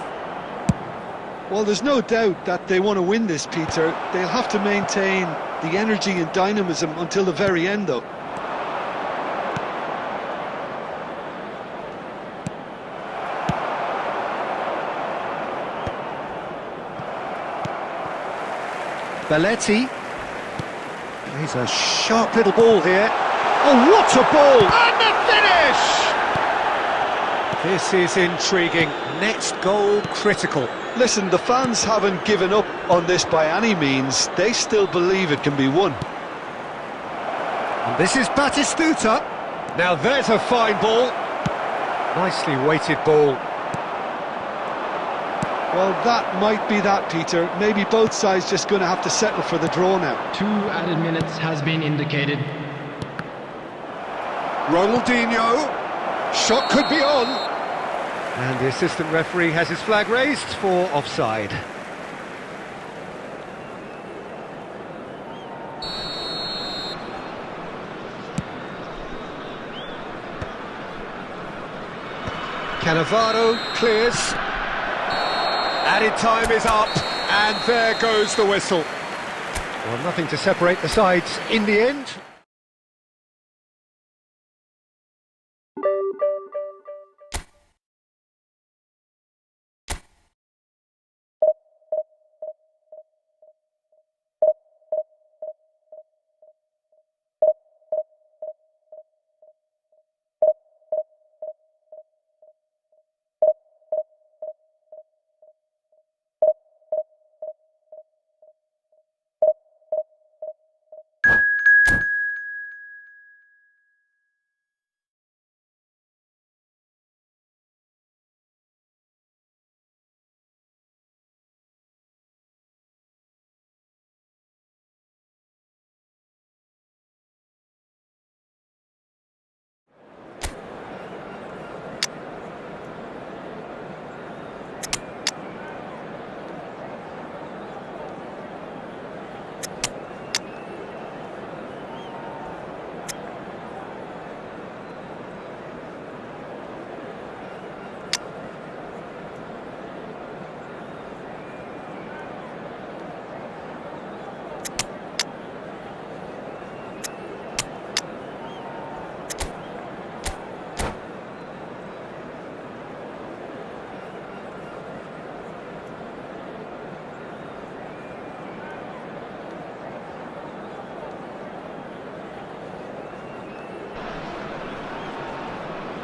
Well, there's no doubt that they want to win this, Peter. They'll have to maintain the energy and dynamism until the very end, though. Belletti. He's a sharp little ball here. Oh, what a ball! And the finish! This is intriguing. Next goal critical. Listen, the fans haven't given up on this by any means. They still believe it can be won. And this is Batistuta. Now there's a fine ball. Nicely weighted ball. Well, that might be that, Peter. Maybe both sides just going to have to settle for the draw now. 2 added minutes has been indicated. Ronaldinho. Shot could be on. And the assistant referee has his flag raised for offside. Cannavaro clears. Added time is up, and there goes the whistle. Well, nothing to separate the sides in the end.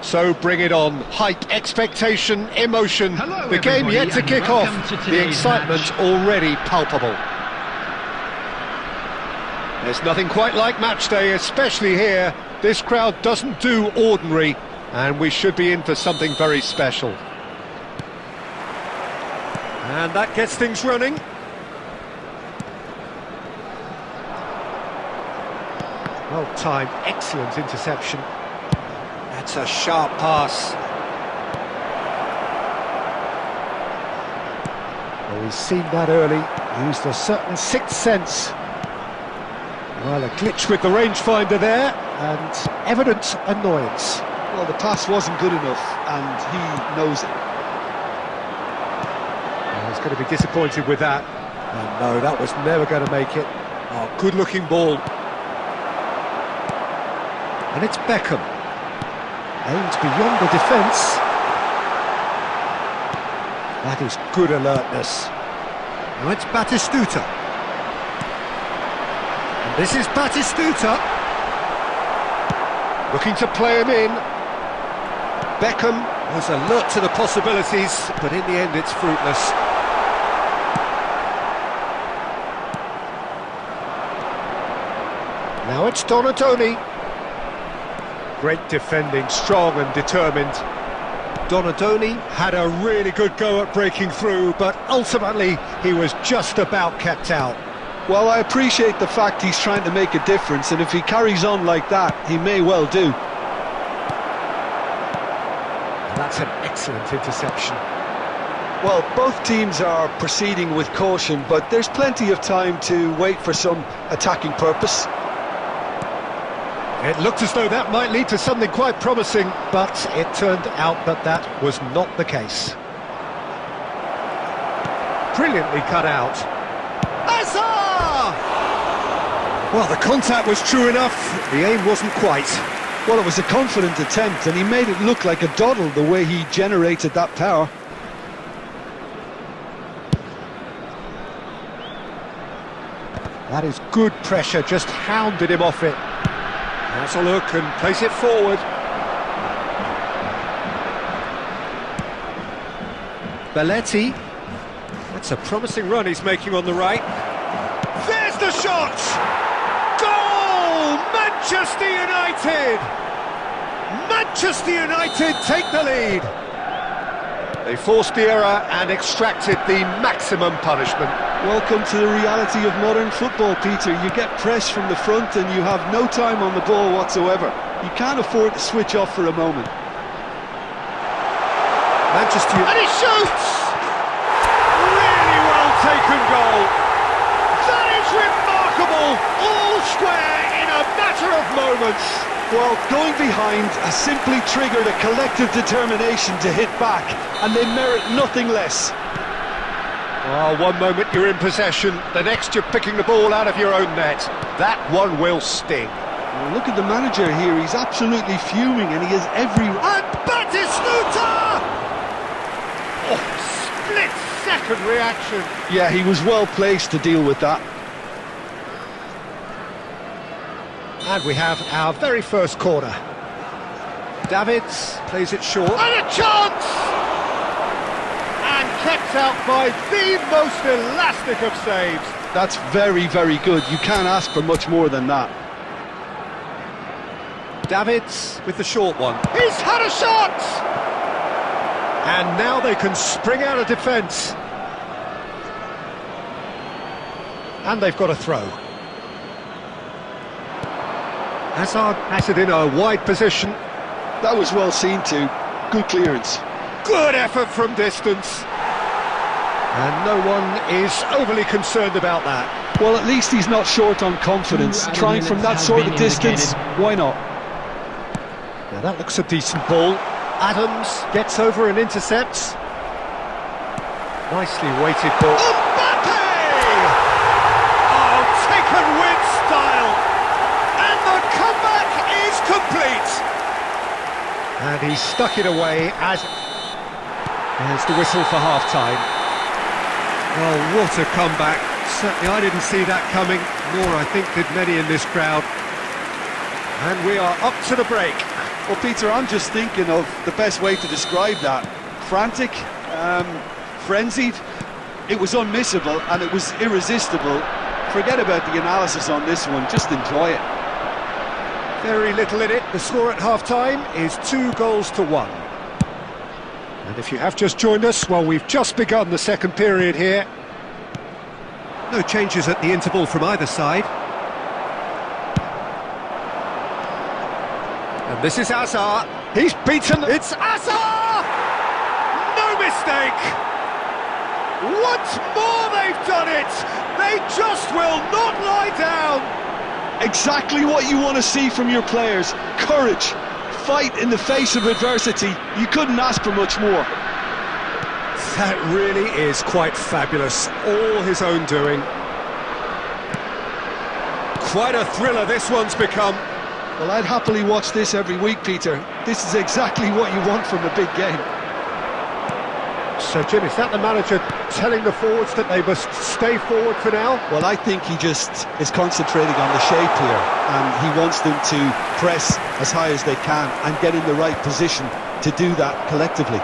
So bring it on. Hype, expectation, emotion. Hello, the game everybody, yet to and kick welcome off. to The today's excitement match. already palpable. There's nothing quite like match day, especially here. This crowd doesn't do ordinary, and we should be in for something very special. And that gets things running. Well timed, excellent interception. That's a sharp pass. Well, we've seen that early. Used a certain sixth sense. Well, a glitch with the rangefinder there. And evident annoyance. Well, the pass wasn't good enough, and he knows it. Well, he's going to be disappointed with that. And no, that was never going to make it. Oh, good-looking ball. And it's Beckham. Aimed beyond the defence. That is good alertness. Now it's Batistuta. And this is Batistuta. Looking to play him in. Beckham was alert to the possibilities, but in the end it's fruitless. Now it's Donadoni. Great defending, strong and determined. Donadoni had a really good go at breaking through, but ultimately he was just about kept out. Well, I appreciate the fact he's trying to make a difference, and if he carries on like that, he may well do. That's an excellent interception. Well, both teams are proceeding with caution, but there's plenty of time to wait for some attacking purpose. It looked as though that might lead to something quite promising, but it turned out that that was not the case. Brilliantly cut out. Azar! Well, the contact was true enough, the aim wasn't quite. Well, it was a confident attempt, and he made it look like a doddle the way he generated that power. That is good pressure, just hounded him off it. Has a look and plays it forward. Belletti. That's a promising run he's making on the right. There's the shot! Goal! Manchester United! Manchester United take the lead. They forced the error and extracted the maximum punishment. Welcome to the reality of modern football, Peter. You get pressed from the front and you have no time on the ball whatsoever. You can't afford to switch off for a moment. Manchester United. And he shoots! Really well taken goal. That is remarkable. All square in a matter of moments. Well, going behind has simply triggered a collective determination to hit back, and they merit nothing less. Oh, one moment you're in possession, the next you're picking the ball out of your own net. That one will sting. Well, look at the manager here, he's absolutely fuming and he has every... And Batistuta! Oh, split-second reaction. Yeah, he was well placed to deal with that. And we have our very first corner. Davids plays it short. And a chance! And kept out by the most elastic of saves. That's very, very good. You can't ask for much more than that. Davids with the short one. He's had a shot! And now they can spring out of defence. And they've got a throw. Hazard has it in a wide position. That was well seen too. Good clearance. Good effort from distance. And no one is overly concerned about that. Well, at least he's not short on confidence. Trying from that sort of distance, why not? Now that looks a decent ball. Adams gets over and intercepts. Nicely weighted ball. Mbappe! Oh, taken with style. And the comeback is complete. And he stuck it away as... There's the whistle for half-time. Oh, what a comeback. Certainly I didn't see that coming, nor I think did many in this crowd. And we are up to the break. Well, Peter, I'm just thinking of the best way to describe that. Frantic, frenzied. It was unmissable and it was irresistible. Forget about the analysis on this one, just enjoy it. Very little in it. The score at half-time is 2-1. And if you have just joined us, well, we've just begun the second period here. No changes at the interval from either side. And this is Azar. He's beaten. It's Azar! No mistake! Once more they've done it! They just will not lie down! Exactly what you want to see from your players. Courage, fight in the face of adversity. You couldn't ask for much more. That really is quite fabulous. All his own doing. Quite a thriller this one's become. Well, I'd happily watch this every week, Peter. This is exactly what you want from a big game. So, Jim, is that the manager telling the forwards that they must stay forward for now? Well, I think he just is concentrating on the shape here, and he wants them to press as high as they can and get in the right position to do that collectively.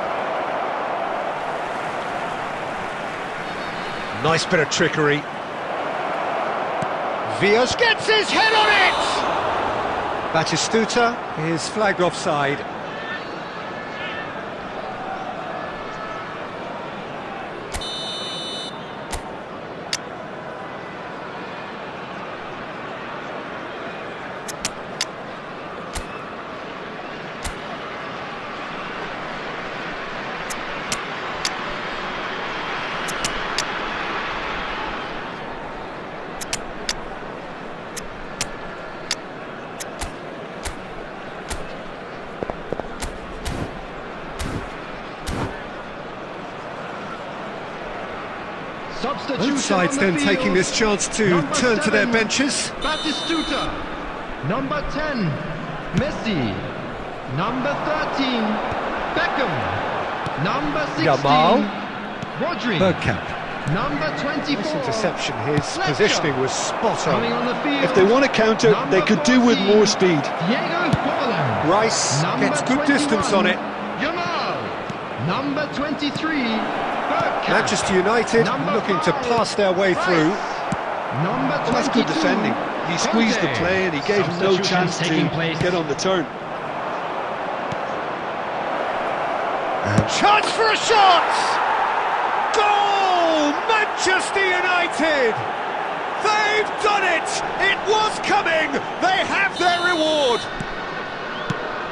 Nice bit of trickery. Vias gets his head on it! Batistuta is flagged offside. Both sides then taking this chance to turn to their benches. Batistuta. Number 10, Messi. Number 13, Beckham. Number 16, Yamal. Rodri. Bergkamp. Number 24, This interception, his Fletcher. positioning was spot Coming on. on the field. If they want to counter, they could do with more speed. Diego Forlan. Rice Number gets good distance on it. 21, Yamal. Number 23, Bergkamp. Manchester United Number looking to 5, pass their way through. Number 22, Well, that's good defending. He squeezed the Conte. play and he gave him no Substitutions chance to taking place. get on the turn. Chance for a shot! Goal! Manchester United! They've done it! It was coming! They have their reward!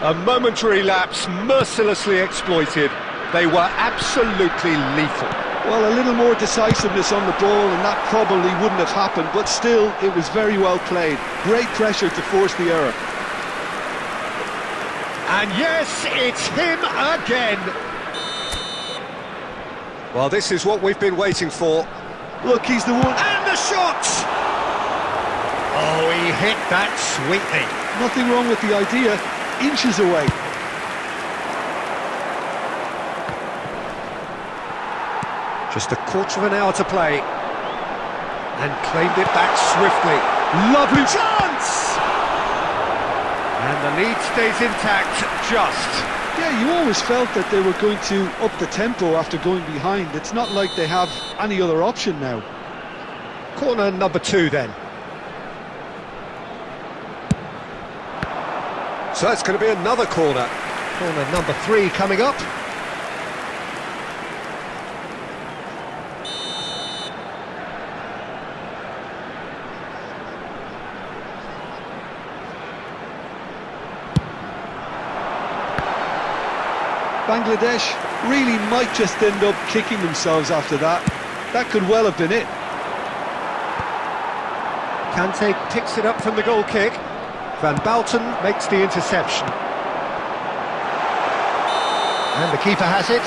A momentary lapse mercilessly exploited. They were absolutely lethal. Well, a little more decisiveness on the ball and that probably wouldn't have happened, but still, it was very well played. Great pressure to force the error. And yes, it's him again! Well, this is what we've been waiting for. Look, he's the one. And the shot! Oh, he hit that sweetly. Nothing wrong with the idea. Inches away. Just a quarter of an hour to play. And claimed it back swiftly. Lovely Chance! And the lead stays intact, just. Yeah, you always felt that they were going to up the tempo after going behind. It's not like they have any other option now. Corner number 2 then. So it's going to be another corner. Corner number 3 coming up. Bangladesh really might just end up kicking themselves after that. That could well have been it. Kante picks it up from the goal kick. Van Bouten makes the interception. And the keeper has it.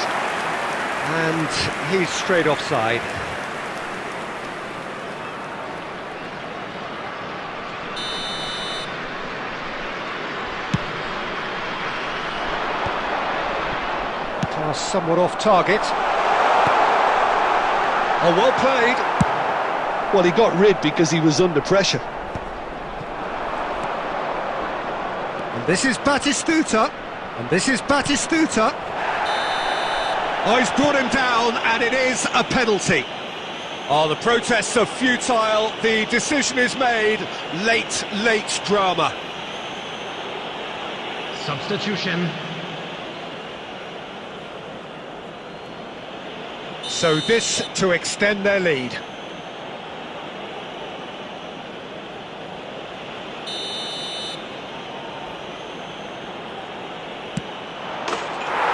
And he's straight offside. Pass somewhat off target. Oh, well played. Well, he got rid because he was under pressure. And this is Batistuta. And this is Batistuta. Oh, he's brought him down, and it is a penalty. Oh, the protests are futile. The decision is made. Late drama. Substitution. So this to extend their lead.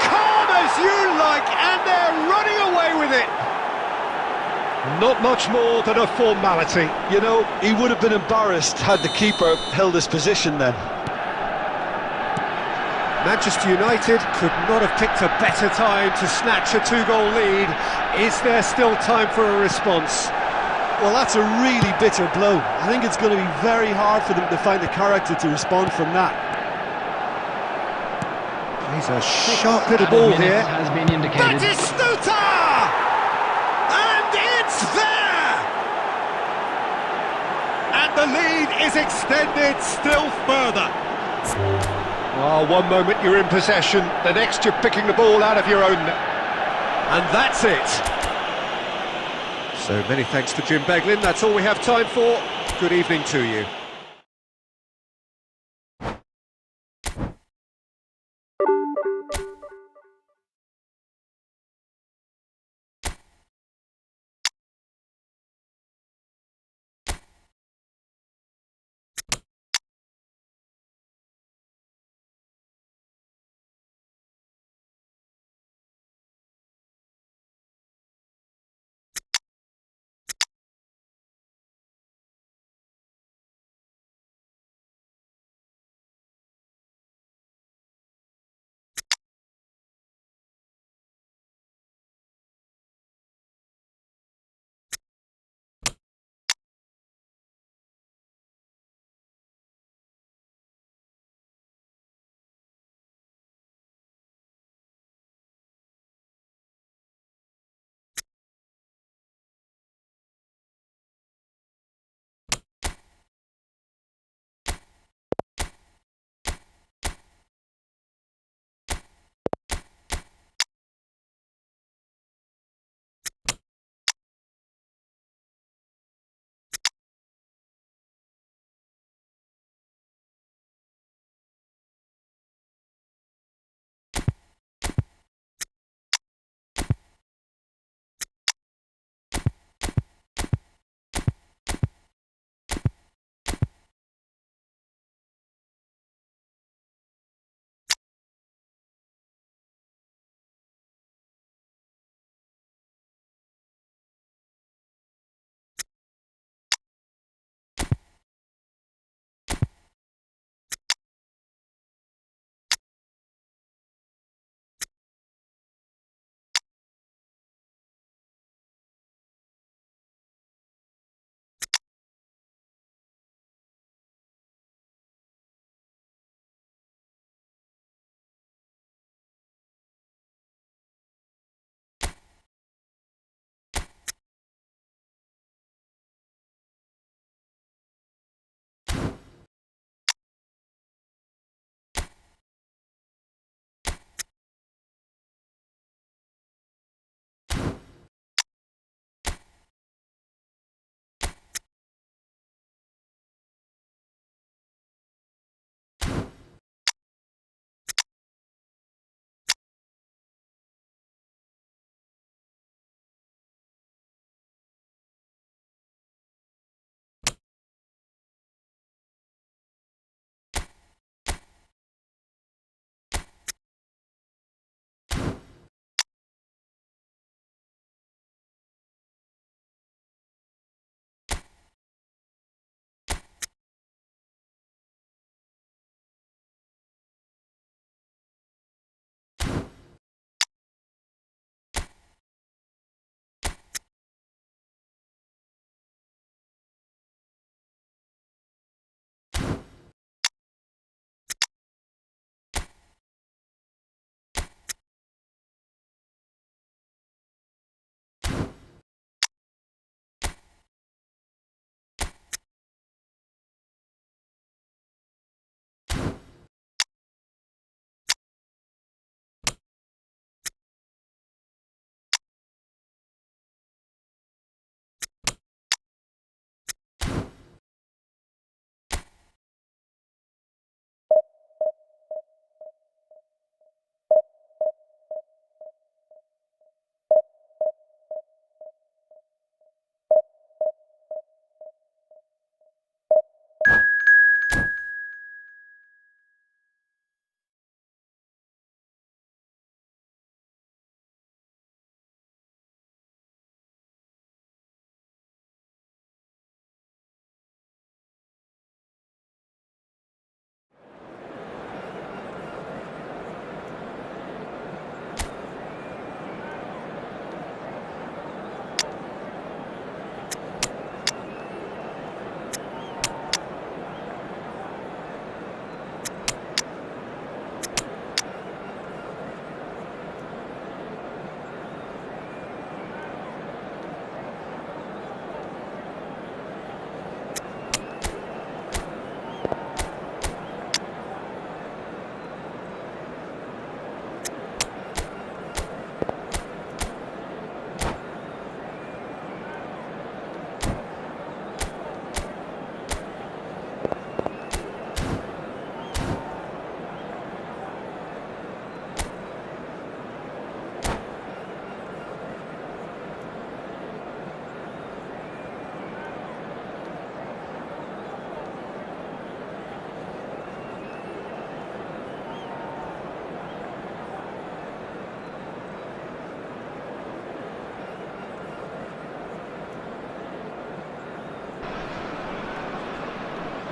Calm as you like, and they're running away with it! Not much more than a formality. You know, he would have been embarrassed had the keeper held his position then. Manchester United could not have picked a better time to snatch a 2-goal lead. Is there still time for a response? Well, that's a really bitter blow. I think it's going to be very hard for them to find the character to respond from that. He's a sharp little ball Minutes here. has been indicated. Batistuta! the lead is extended still further. Oh, one moment you're in possession, the next you're picking the ball out of your own net. And that's it. So many thanks to Jim Beglin. That's all we have time for. Good evening to you.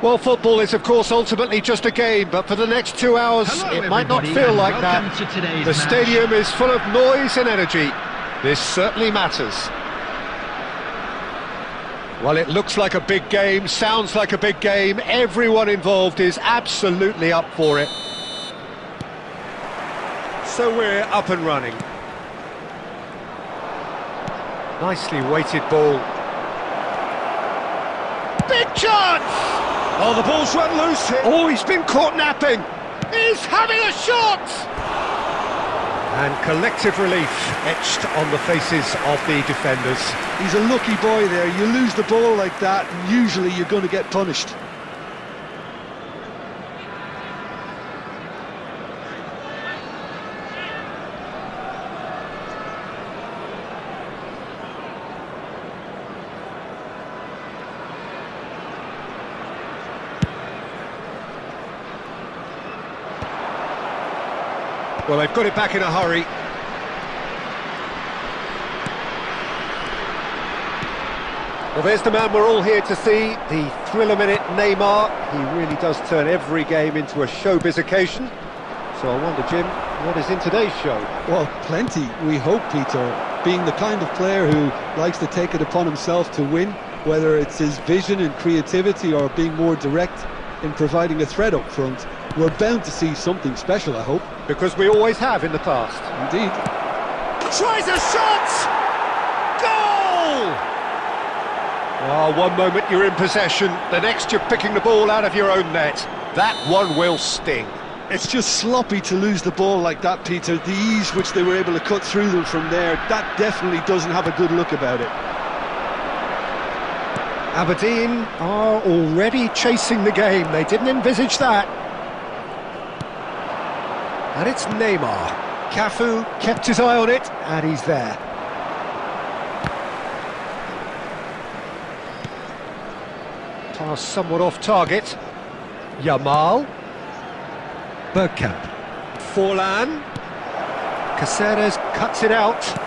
Well, football is, of course, ultimately just a game, but for the next 2 hours, Hello, it might not everybody, feel and like welcome that. to today's The match. stadium is full of noise and energy. This certainly matters. Well, it looks like a big game, sounds like a big game. Everyone involved is absolutely up for it. So we're up and running. Nicely weighted ball. Big chance! Oh, the ball's run loose here. Oh, he's been caught napping. He's having a shot! And collective relief etched on the faces of the defenders. He's a lucky boy there. You lose the ball like that, and usually you're going to get punished. Well, they've got it back in a hurry. Well, there's the man we're all here to see, the thriller-minute Neymar. He really does turn every game into a showbiz occasion. So I wonder, Jim, what is in today's show? Well, plenty, we hope, Peter. Being the kind of player who likes to take it upon himself to win, whether it's his vision and creativity or being more direct in providing a threat up front, we're bound to see something special, I hope. Because we always have in the past. Indeed. Tries a shot! Goal! Oh, one moment you're in possession, the next you're picking the ball out of your own net. That one will sting. It's just sloppy to lose the ball like that, Peter. The ease which they were able to cut through them from there, that definitely doesn't have a good look about it. Aberdeen are already chasing the game. They didn't envisage that. And it's Neymar. Cafu kept his eye on it, and he's there. Pass somewhat off target. Yamal. Bergkamp. Forlan. Caceres cuts it out.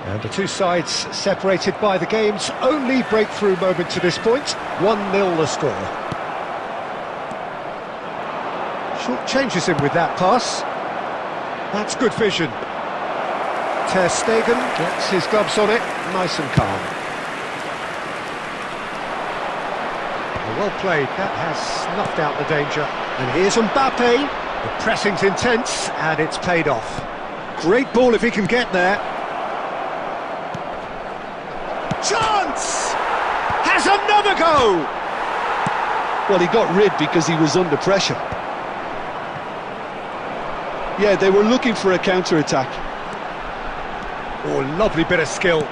And the two sides separated by the game's only breakthrough moment to this point. 1-0 the score. Short changes him with that pass. That's good vision. Ter Stegen gets his gloves on it, nice and calm. Well played, that has snuffed out the danger. And here's Mbappe. The pressing's intense, and it's paid off. Great ball if he can get there. Chance! Has another go! Well, he got rid because he was under pressure. Yeah, they were looking for a counter-attack. Oh, lovely bit of skill.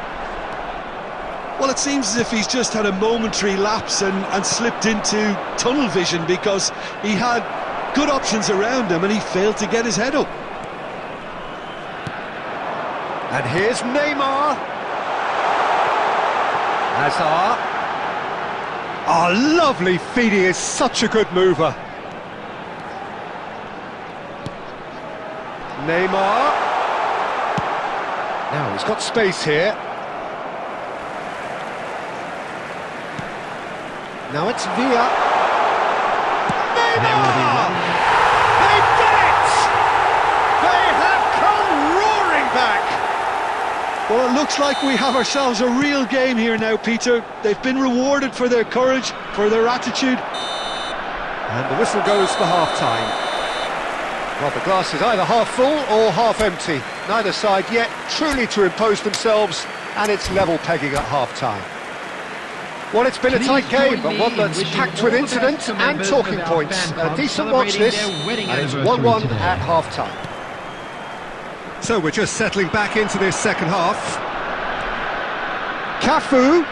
Well, it seems as if he's just had a momentary lapse and slipped into tunnel vision because he had good options around him and he failed to get his head up. And here's Neymar. Hazard. Oh, lovely feed, he is such a good mover. Neymar. Now he's got space here. Now it's Villa. Neymar! They did it! They have come roaring back! Well, it looks like we have ourselves a real game here now, Peter. They've been rewarded for their courage, for their attitude. And the whistle goes for half-time. Well, the glass is either half full or half empty. Neither side yet truly to impose themselves, and it's level pegging at half-time. Well, it's been a tight game, but one that's packed with incidents and talking points. A decent watch this, and it's 1-1 at half-time. So we're just settling back into this second half. Cafu.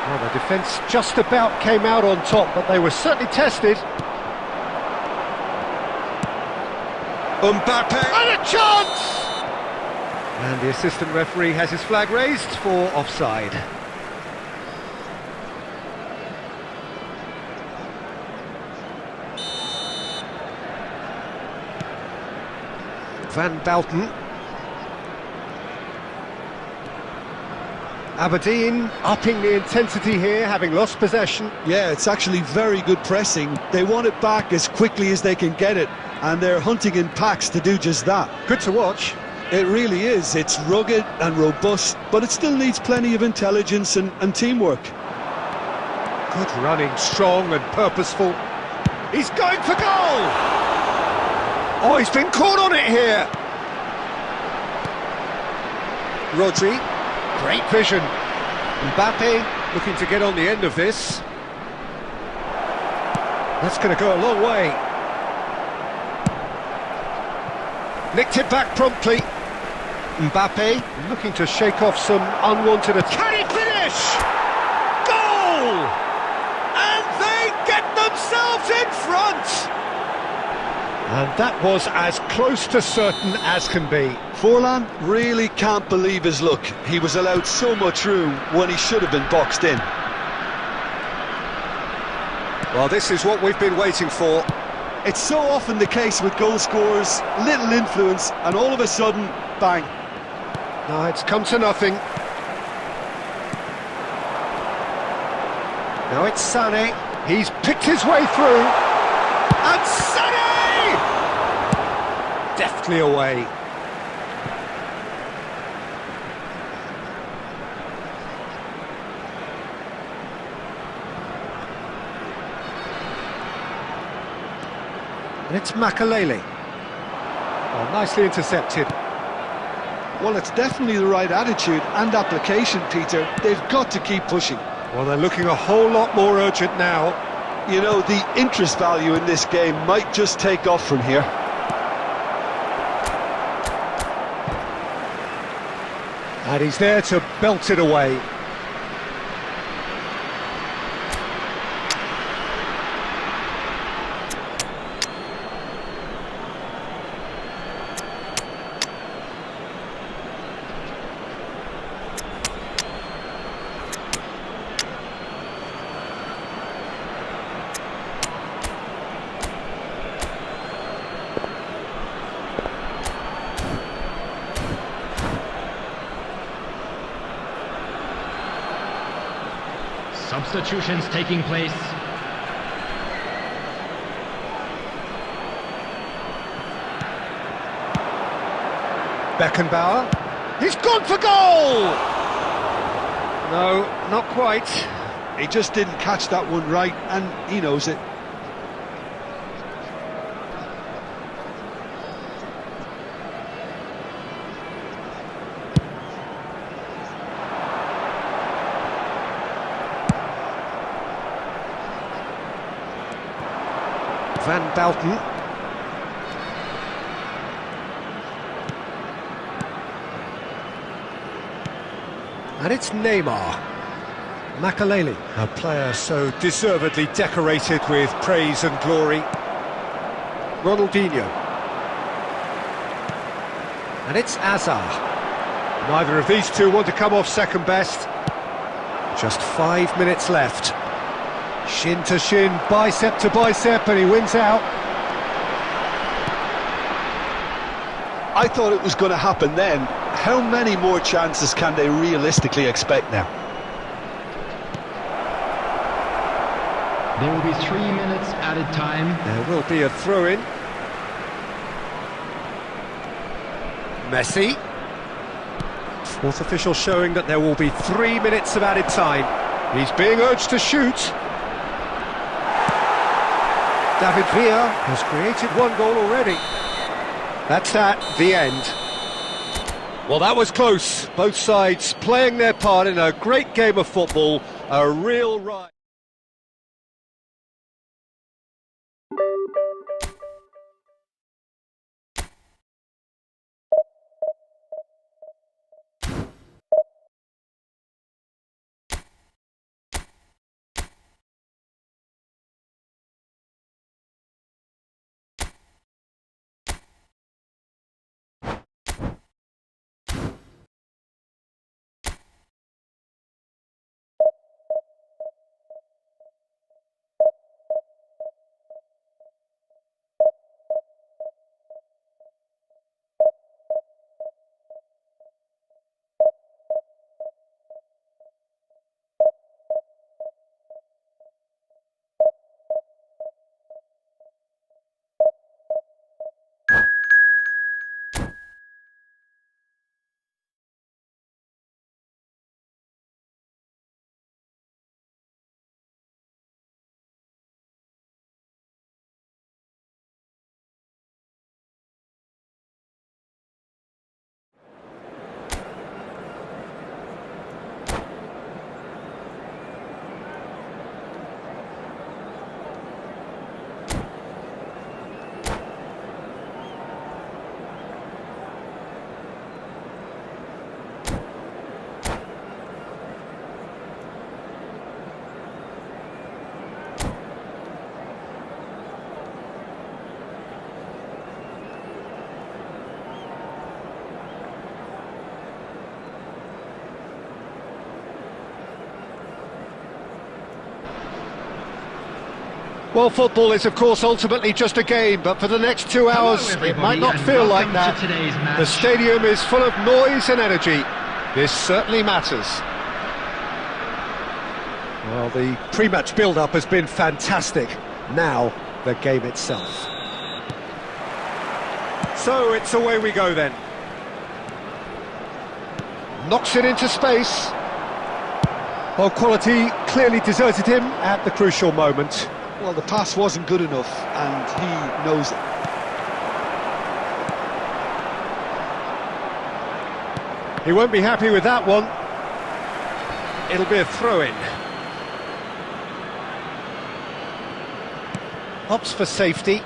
Well, the defence just about came out on top, but they were certainly tested. Mbappe. And a chance! And the assistant referee has his flag raised for offside. Van Belten. Aberdeen upping the intensity here, having lost possession. Yeah, it's actually very good pressing. They want it back as quickly as they can get it, and they're hunting in packs to do just that. Good to watch. It really is. It's rugged and robust, but it still needs plenty of intelligence and teamwork. Good running, strong and purposeful. He's going for goal! Oh, he's been caught on it here. Rodri, great vision. Mbappe looking to get on the end of this. That's going to go a long way. Nicked it back promptly. Mbappe looking to shake off some unwanted attacks. Can he finish? Goal! And they get themselves in front! And that was as close to certain as can be. Forlan really can't believe his luck. He was allowed so much room when he should have been boxed in. Well, this is what we've been waiting for. It's so often the case with goal scorers, little influence, and all of a sudden, bang. No, it's come to nothing. Now it's Sané. He's picked his way through. And Sané! Deftly away. And it's Makalele. Oh, nicely intercepted. Well, it's definitely the right attitude and application, Peter. They've got to keep pushing. Well, they're looking a whole lot more urgent now. You know, the interest value in this game might just take off from here. And he's there to belt it away. Substitutions taking place. Beckenbauer. He's gone for goal! No, not quite. He just didn't catch that one right, and he knows it. Van Belten. And it's Neymar. Makalele, a player so deservedly decorated with praise and glory. Ronaldinho. And it's Hazard. Neither of these two want to come off second best. Just 5 minutes left. Shin to shin, bicep to bicep, and he wins out. I thought it was going to happen then. How many more chances can they realistically expect now? There will be 3 minutes added time. There will be a throw-in. Messi. Fourth official showing that there will be 3 minutes of added time. He's being urged to shoot. David Villa has created one goal already. That's that, the end. Well, that was close. Both sides playing their part in a great game of football. A real ride. Well, football is, of course, ultimately just a game, but for the next 2 hours, it might not feel like that. The stadium is full of noise and energy. This certainly matters. Well, the pre-match build-up has been fantastic. Now, the game itself. So, it's away we go then. Knocks it into space. Well, quality clearly deserted him at the crucial moment. Well, the pass wasn't good enough, and he knows it. He won't be happy with that one. It'll be a throw-in. Opts for safety.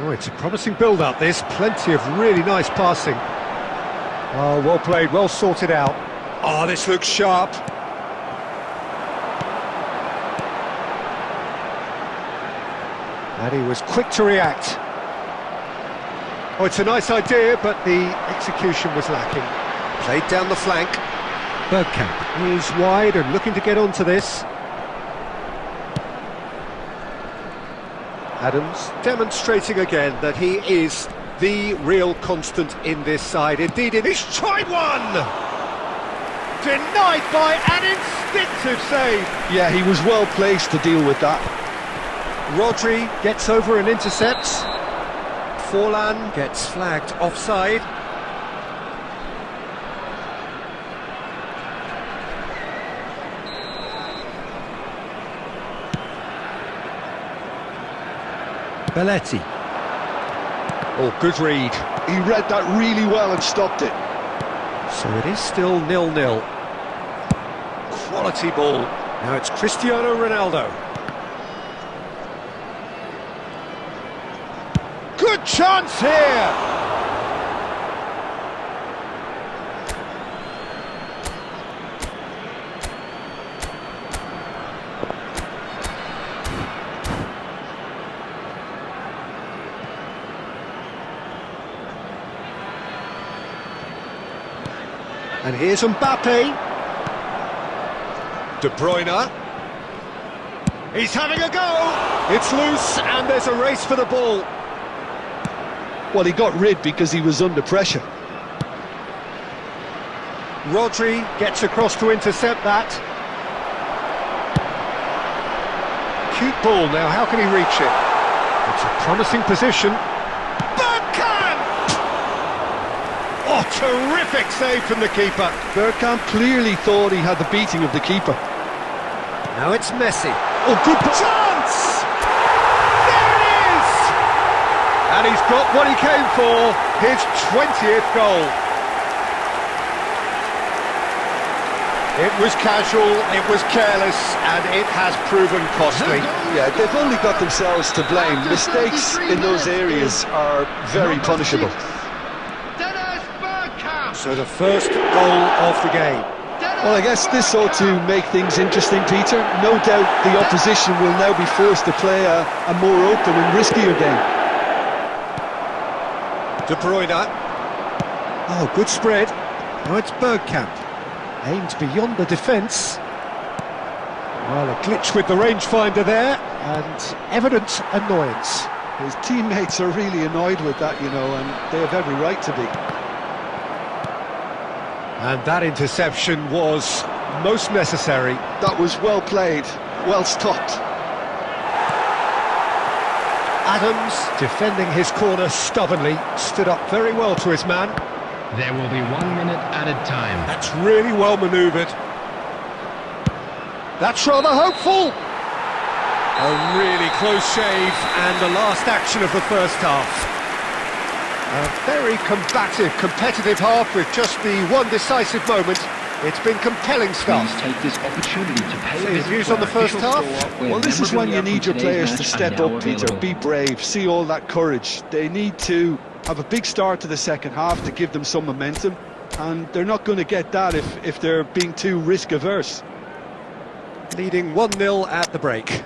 Oh, it's a promising build-up, this. Plenty of really nice passing. Oh, well played, well sorted out. Oh, this looks sharp. And he was quick to react. Oh, it's a nice idea, but the execution was lacking. Played down the flank. Bergkamp is wide and looking to get onto this. Adams demonstrating again that he is the real constant in this side. Indeed, he's tried one! Denied by an instinctive save. Yeah, he was well placed to deal with that. Rodri gets over and intercepts. Forlan gets flagged offside. Belletti. Oh, good read. He read that really well and stopped it. So it is still 0-0. Quality ball. Now it's Cristiano Ronaldo. Good chance here. And here's Mbappe. De Bruyne. He's having a go. It's loose and there's a race for the ball. Well, he got rid because he was under pressure. Rodri gets across to intercept that. Cute ball now, how can he reach it? It's a promising position. Bergkamp! Oh, terrific save from the keeper. Bergkamp clearly thought he had the beating of the keeper. Now it's Messi. Oh, good chance! There it is! And he's got what he came for, his 20th goal. It was casual, it was careless, and it has proven costly. Yeah, they've only got themselves to blame. Mistakes in those areas are very punishable. So the first goal of the game. Well, I guess this ought to make things interesting, Peter. No doubt the opposition will now be forced to play a more open and riskier game. De Bruyne. Oh, good spread. Now it's Bergkamp. Aimed beyond the defence. Well, a glitch with the rangefinder there, and evident annoyance. His teammates are really annoyed with that, you know, and they have every right to be. And that interception was most necessary. That was well played, well stopped. Adams, defending his corner stubbornly, stood up very well to his man. There will be 1 minute added time. That's really well manoeuvred. That's rather hopeful. A really close shave, and the last action of the first half. A very combative, competitive half with just the one decisive moment. It's been compelling stuff. Please take this opportunity to pay So your views on the first half? Well, this is when you need your players to step up, Peter. Be brave, see all that courage. They need to have a big start to the second half to give them some momentum, and they're not going to get that if they're being too risk-averse. Leading 1-0 at the break.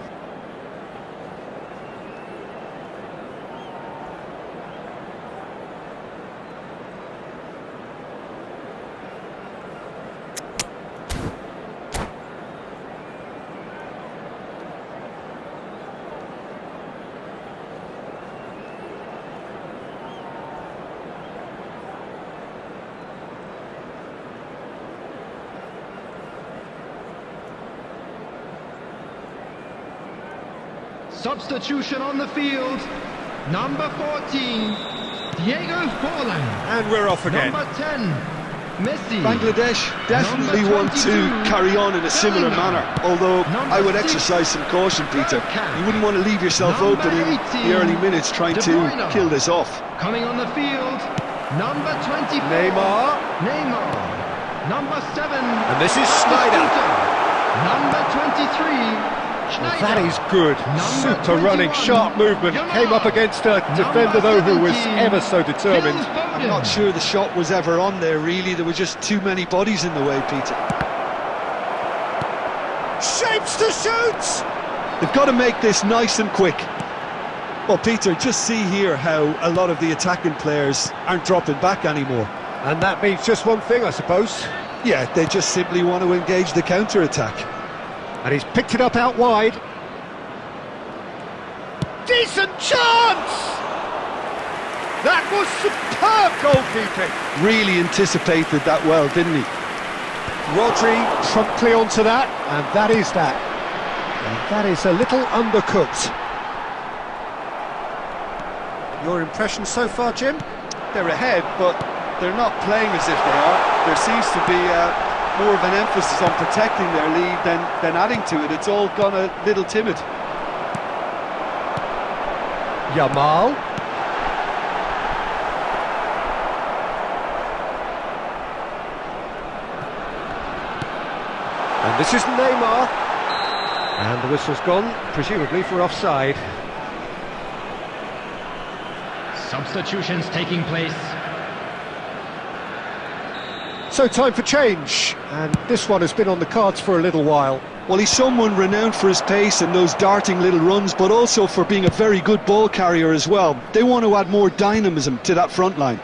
Substitution on the field. Number 14, Diego Forlan. And we're off again. Number 10, Messi. Bangladesh definitely Number want to 22, carry on in a similar Bellingham. manner, although Number I would 6, exercise some caution, Peter. Bergkamp. You wouldn't want to leave yourself Number open in 18, the early minutes trying De to Bruyne. kill this off. Coming on the field, number 24, Neymar. Neymar. Number 7, And this is Schneider. Number 23, Schneider. That is good. Number Super running, 21, sharp movement. Yamal. Came up against a defender, though, who was ever so determined. Phil Foden. I'm not sure the shot was ever on there, really. There were just too many bodies in the way, Peter. Shapes to shoot! They've got to make this nice and quick. Well, Peter, just see here how a lot of the attacking players aren't dropping back anymore. And that means just one thing, I suppose. Yeah, they just simply want to engage the counter-attack. And he's picked it up out wide. Decent chance! That was superb goalkeeping. Really anticipated that well, didn't he? Rodri promptly onto that, and that is that. And that is a little undercooked. Your impression so far, Jim? They're ahead, but they're not playing as if they are. There seems to be more of an emphasis on protecting their lead than adding to it. It's all gone a little timid. Yamal. And this is Neymar. And the whistle's gone, presumably for offside. Substitutions taking place. So time for change, and this one has been on the cards for a little while. Well, he's someone renowned for his pace and those darting little runs, but also for being a very good ball carrier as well. They want to add more dynamism to that front line.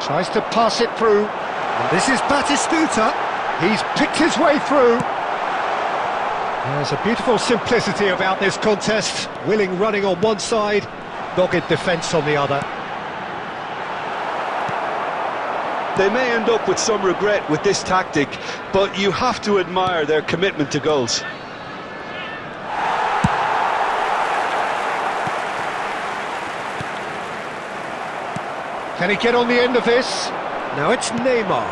Tries to pass it through, and this is Batistuta. He's picked his way through. There's a beautiful simplicity about this contest. Willing running on one side, dogged defence on the other. They may end up with some regret with this tactic, but you have to admire their commitment to goals. Can he get on the end of this? Now it's Neymar.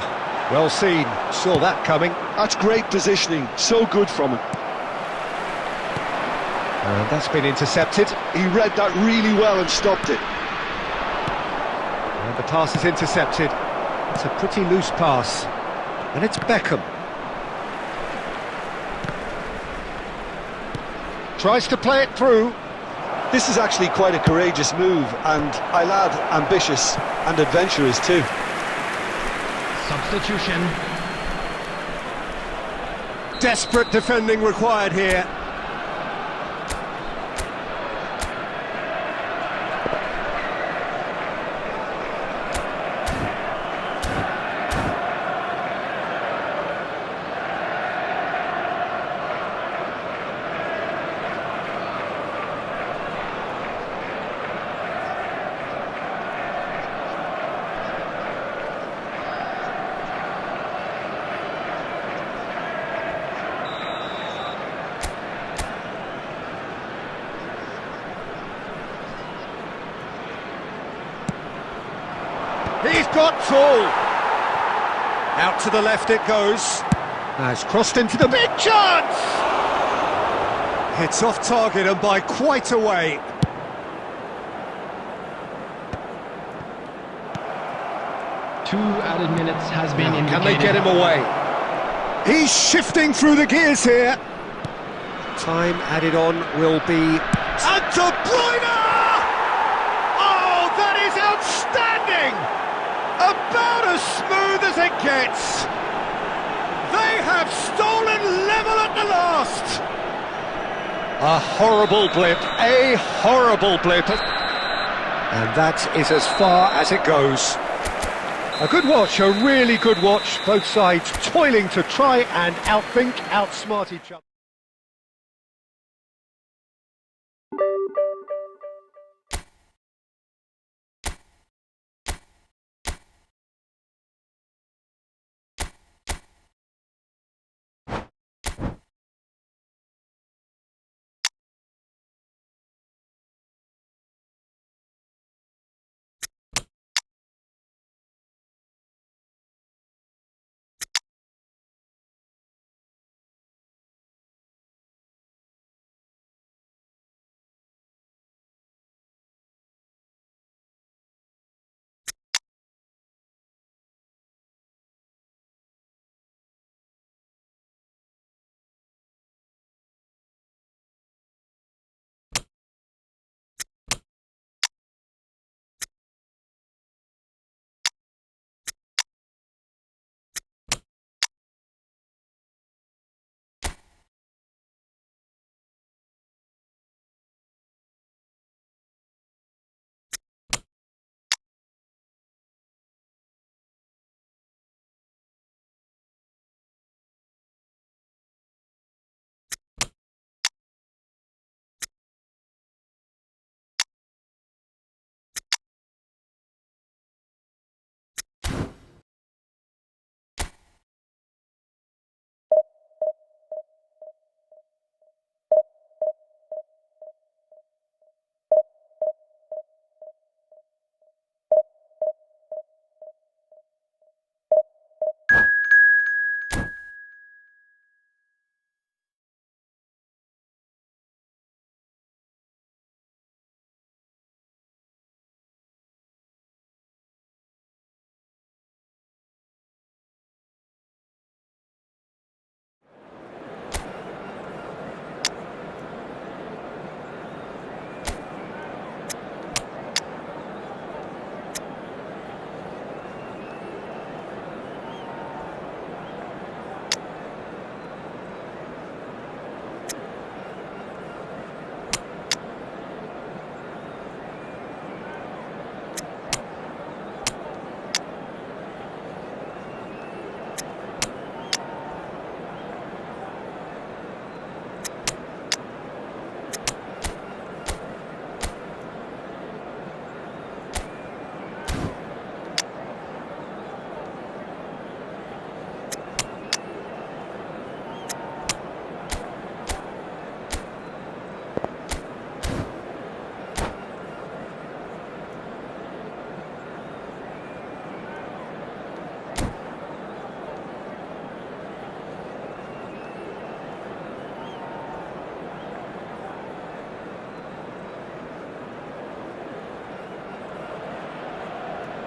Well seen, saw that coming. That's great positioning, so good from him. And that's been intercepted. He read that really well and stopped it. And the pass is intercepted. It's a pretty loose pass. And it's Beckham. Tries to play it through. This is actually quite a courageous move, and I'll add ambitious and adventurous too. Substitution. Desperate defending required here. He's got full. Out to the left it goes. Now it's crossed into the big chance. It's off target and by quite a way. Two added minutes has been indicated. Can they get him away? He's shifting through the gears here. Time added on will be... And De Bruyne! Oh, that is outstanding! About as smooth as it gets. They have stolen level at the last. A horrible blip, a horrible blip. And that is as far as it goes. A good watch, a really good watch. Both sides toiling to try and outthink, outsmart each other.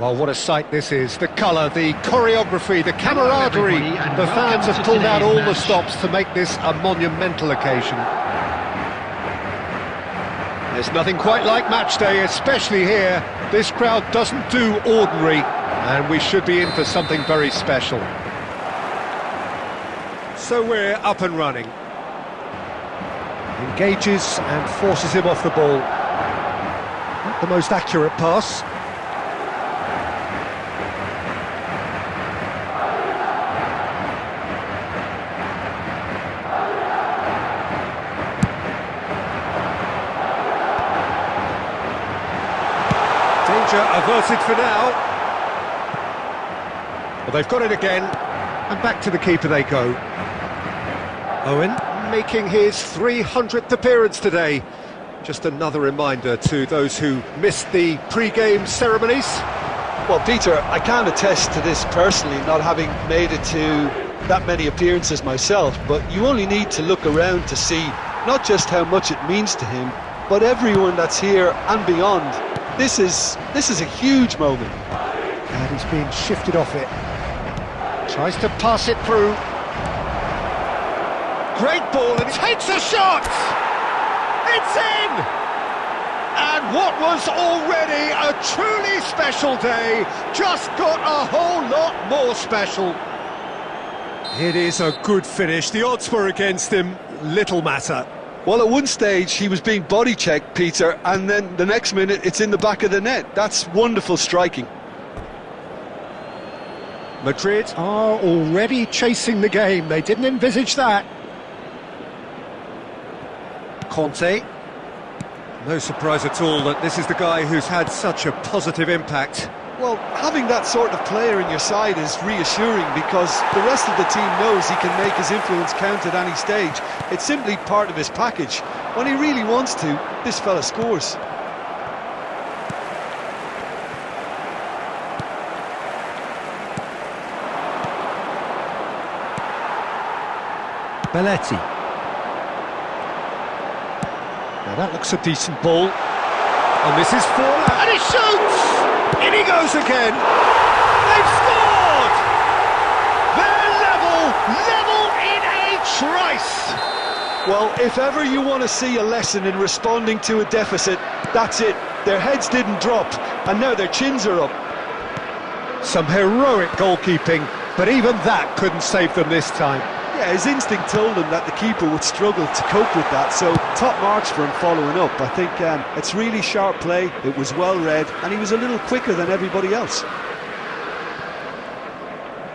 Well, what a sight this is. The colour, the choreography, the camaraderie. everybody, and The fans welcome have to pulled out all today's the match. stops to make this a monumental occasion. There's nothing quite like match day, especially here. This crowd doesn't do ordinary, and we should be in for something very special. So we're up and running. Engages and forces him off the ball. Not the most accurate pass. Danger averted for now. Well, they've got it again, and back to the keeper they go. Owen making his 300th appearance today. Just another reminder to those who missed the pre-game ceremonies. Well, Peter, I can't attest to this personally, not having made it to that many appearances myself, but you only need to look around to see not just how much it means to him, but everyone that's here and beyond. This is a huge moment. And he's being shifted off it. Tries to pass it through. Great ball, and he takes a shot! It's in! And what was already a truly special day just got a whole lot more special. It is a good finish. The odds were against him. Little matter. Well, at one stage he was being body checked, Peter, and then the next minute it's in the back of the net. That's wonderful striking. Madrid are already chasing the game. They didn't envisage that. Conte. No surprise at all that this is the guy who's had such a positive impact. Well, having that sort of player in your side is reassuring because the rest of the team knows he can make his influence count at any stage. It's simply part of his package. When he really wants to, this fella scores. Belletti. Now that looks a decent ball. And this is Forlan. And he shoots! In he goes again. They've scored! They're level in a trice. Well, if ever you want to see a lesson in responding to a deficit, that's it. Their heads didn't drop, and now their chins are up. Some heroic goalkeeping, but even that couldn't save them this time. Yeah, his instinct told him that the keeper would struggle to cope with that, so top marks for him following up. I think it's really sharp play, it was well read, and he was a little quicker than everybody else.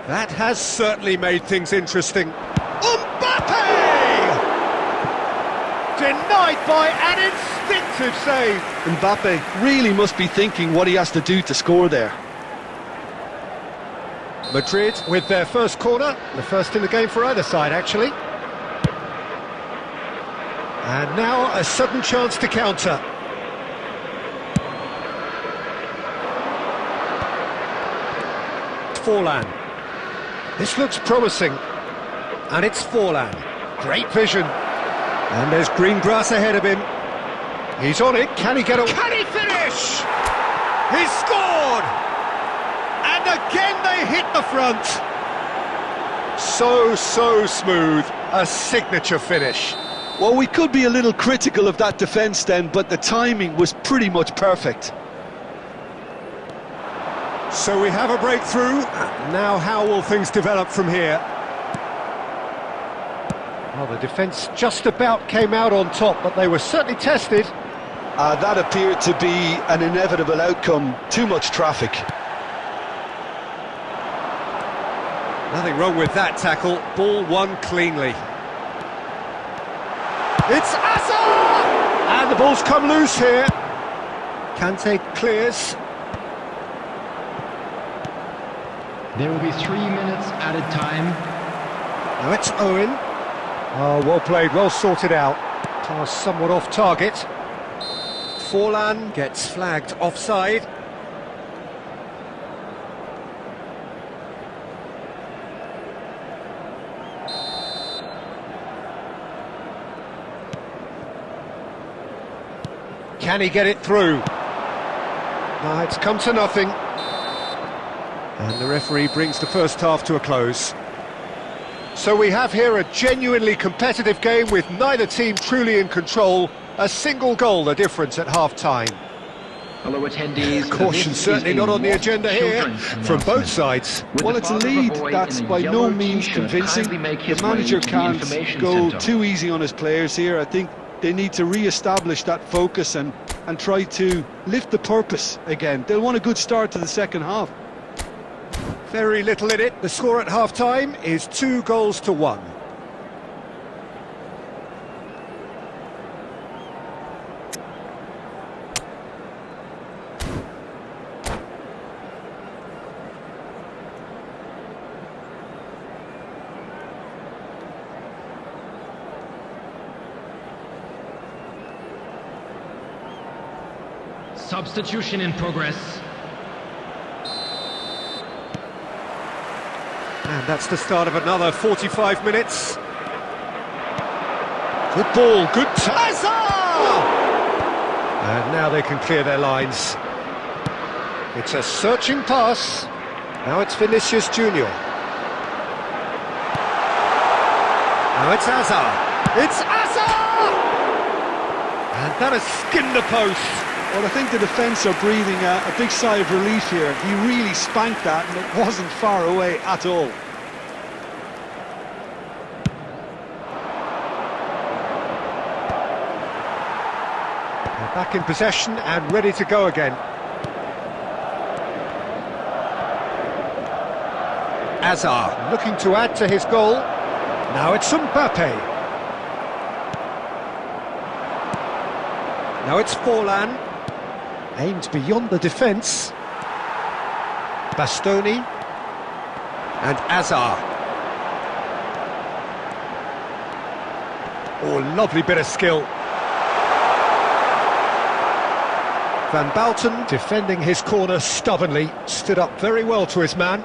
That has certainly made things interesting. Mbappe! Denied by an instinctive save. Mbappe really must be thinking what he has to do to score there. Madrid with their first corner, the first in the game for either side actually. And now a sudden chance to counter. Forlan. This looks promising. And it's Forlan. Great vision. And there's green grass ahead of him. He's on it. Can he get a... Can he finish? He's scored! And again they hit the front. So smooth. A signature finish. Well, we could be a little critical of that defence then, but the timing was pretty much perfect. So we have a breakthrough. Now how will things develop from here? Well, the defence just about came out on top, but they were certainly tested. That appeared to be an inevitable outcome. Too much traffic. Nothing wrong with that tackle. Ball won cleanly. It's Asa! And the ball's come loose here. Kante clears. There will be 3 minutes added time. Now it's Owen. Oh, well played, well sorted out. Pass somewhat off target. Forlan gets flagged offside. Can he get it through? No, it's come to nothing. And the referee brings the first half to a close. So we have here a genuinely competitive game with neither team truly in control. A single goal the difference at half-time. Hello attendees. Caution This certainly is not a on the What agenda here Children's from both announcement. sides. Would Well, the it's a father of lead boy that's in a by no yellow means t-shirt convincing. kindly make The his way manager to the can't information go centre? too easy on his players here. I think they need to re-establish that focus and try to lift the purpose again. They'll want a good start to the second half. Very little in it. The score at half-time is 2-1. Substitution in progress. And that's the start of another 45 minutes. Good ball, good touch. And now they can clear their lines. It's a searching pass. Now it's Vinicius Junior. Now it's Azar. It's Azar! And that has skinned the post. Well, I think the defence are breathing a big sigh of relief here. He really spanked that and it wasn't far away at all. They're back in possession and ready to go again. Azar looking to add to his goal. Now it's Mbappe. Now it's Forlan. Aimed beyond the defence. Bastoni. And Azar. Oh, lovely bit of skill. Van Bouten, defending his corner stubbornly, stood up very well to his man.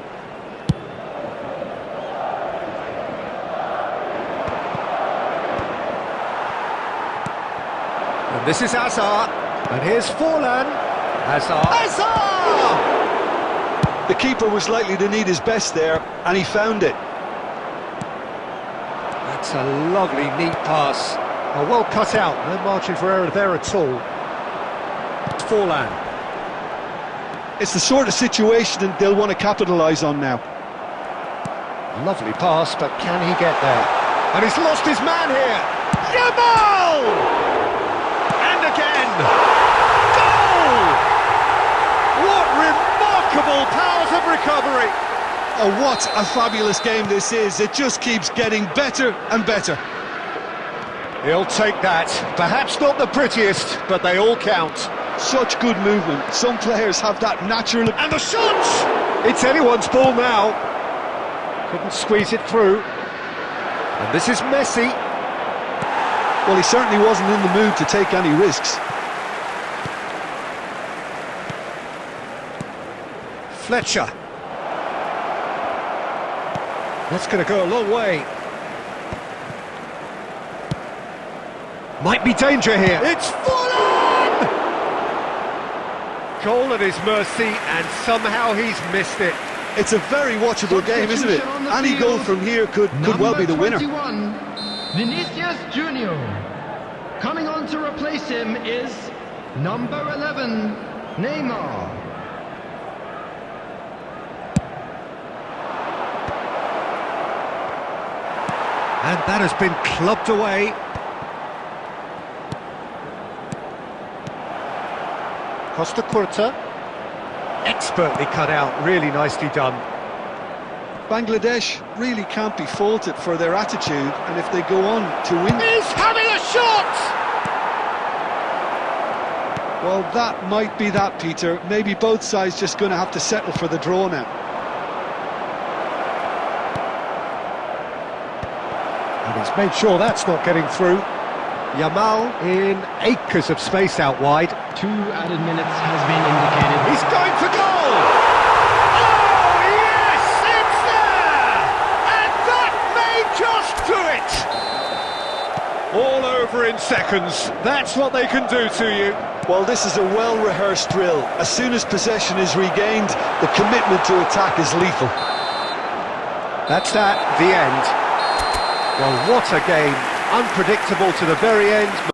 And this is Azar. And here's Forlan. Azar. Azar! The keeper was likely to need his best there, and he found it. That's a lovely, neat pass. Oh, well cut out. No margin for error there at all. Forlan. It's the sort of situation that they'll want to capitalise on now. Lovely pass, but can he get there? And he's lost his man here. Yamal! And again. Goal! What remarkable powers of recovery. Oh, what a fabulous game this is. It just keeps getting better and better. He'll take that. Perhaps not the prettiest, but they all count. Such good movement. Some players have that natural... And the shot! It's anyone's ball now. Couldn't squeeze it through. And this is Messi. Well, he certainly wasn't in the mood to take any risks. Fletcher. That's going to go a long way. Might be danger here. It's Forlan! Goal at his mercy, and somehow he's missed it. It's a very watchable game, isn't it? Any goal from here could well be the winner. Number 21, Vinicius Junior. Coming on to replace him is number 11, Neymar. And that has been clubbed away. Costa Curta. Expertly cut out, really nicely done. Bangladesh really can't be faulted for their attitude, and if they go on to win... He's having a shot! Well, that might be that, Peter. Maybe both sides just going to have to settle for the draw now. And he's made sure that's not getting through. Yamal in acres of space out wide. 2 added minutes has been indicated. He's going for goal! Oh, yes! It's there! And that may just do it! All over over in seconds. That's what they can do to you. Well, this is a well-rehearsed drill. As soon as possession is regained, the commitment to attack is lethal. That's that, the end. Well, what a game. Unpredictable to the very end,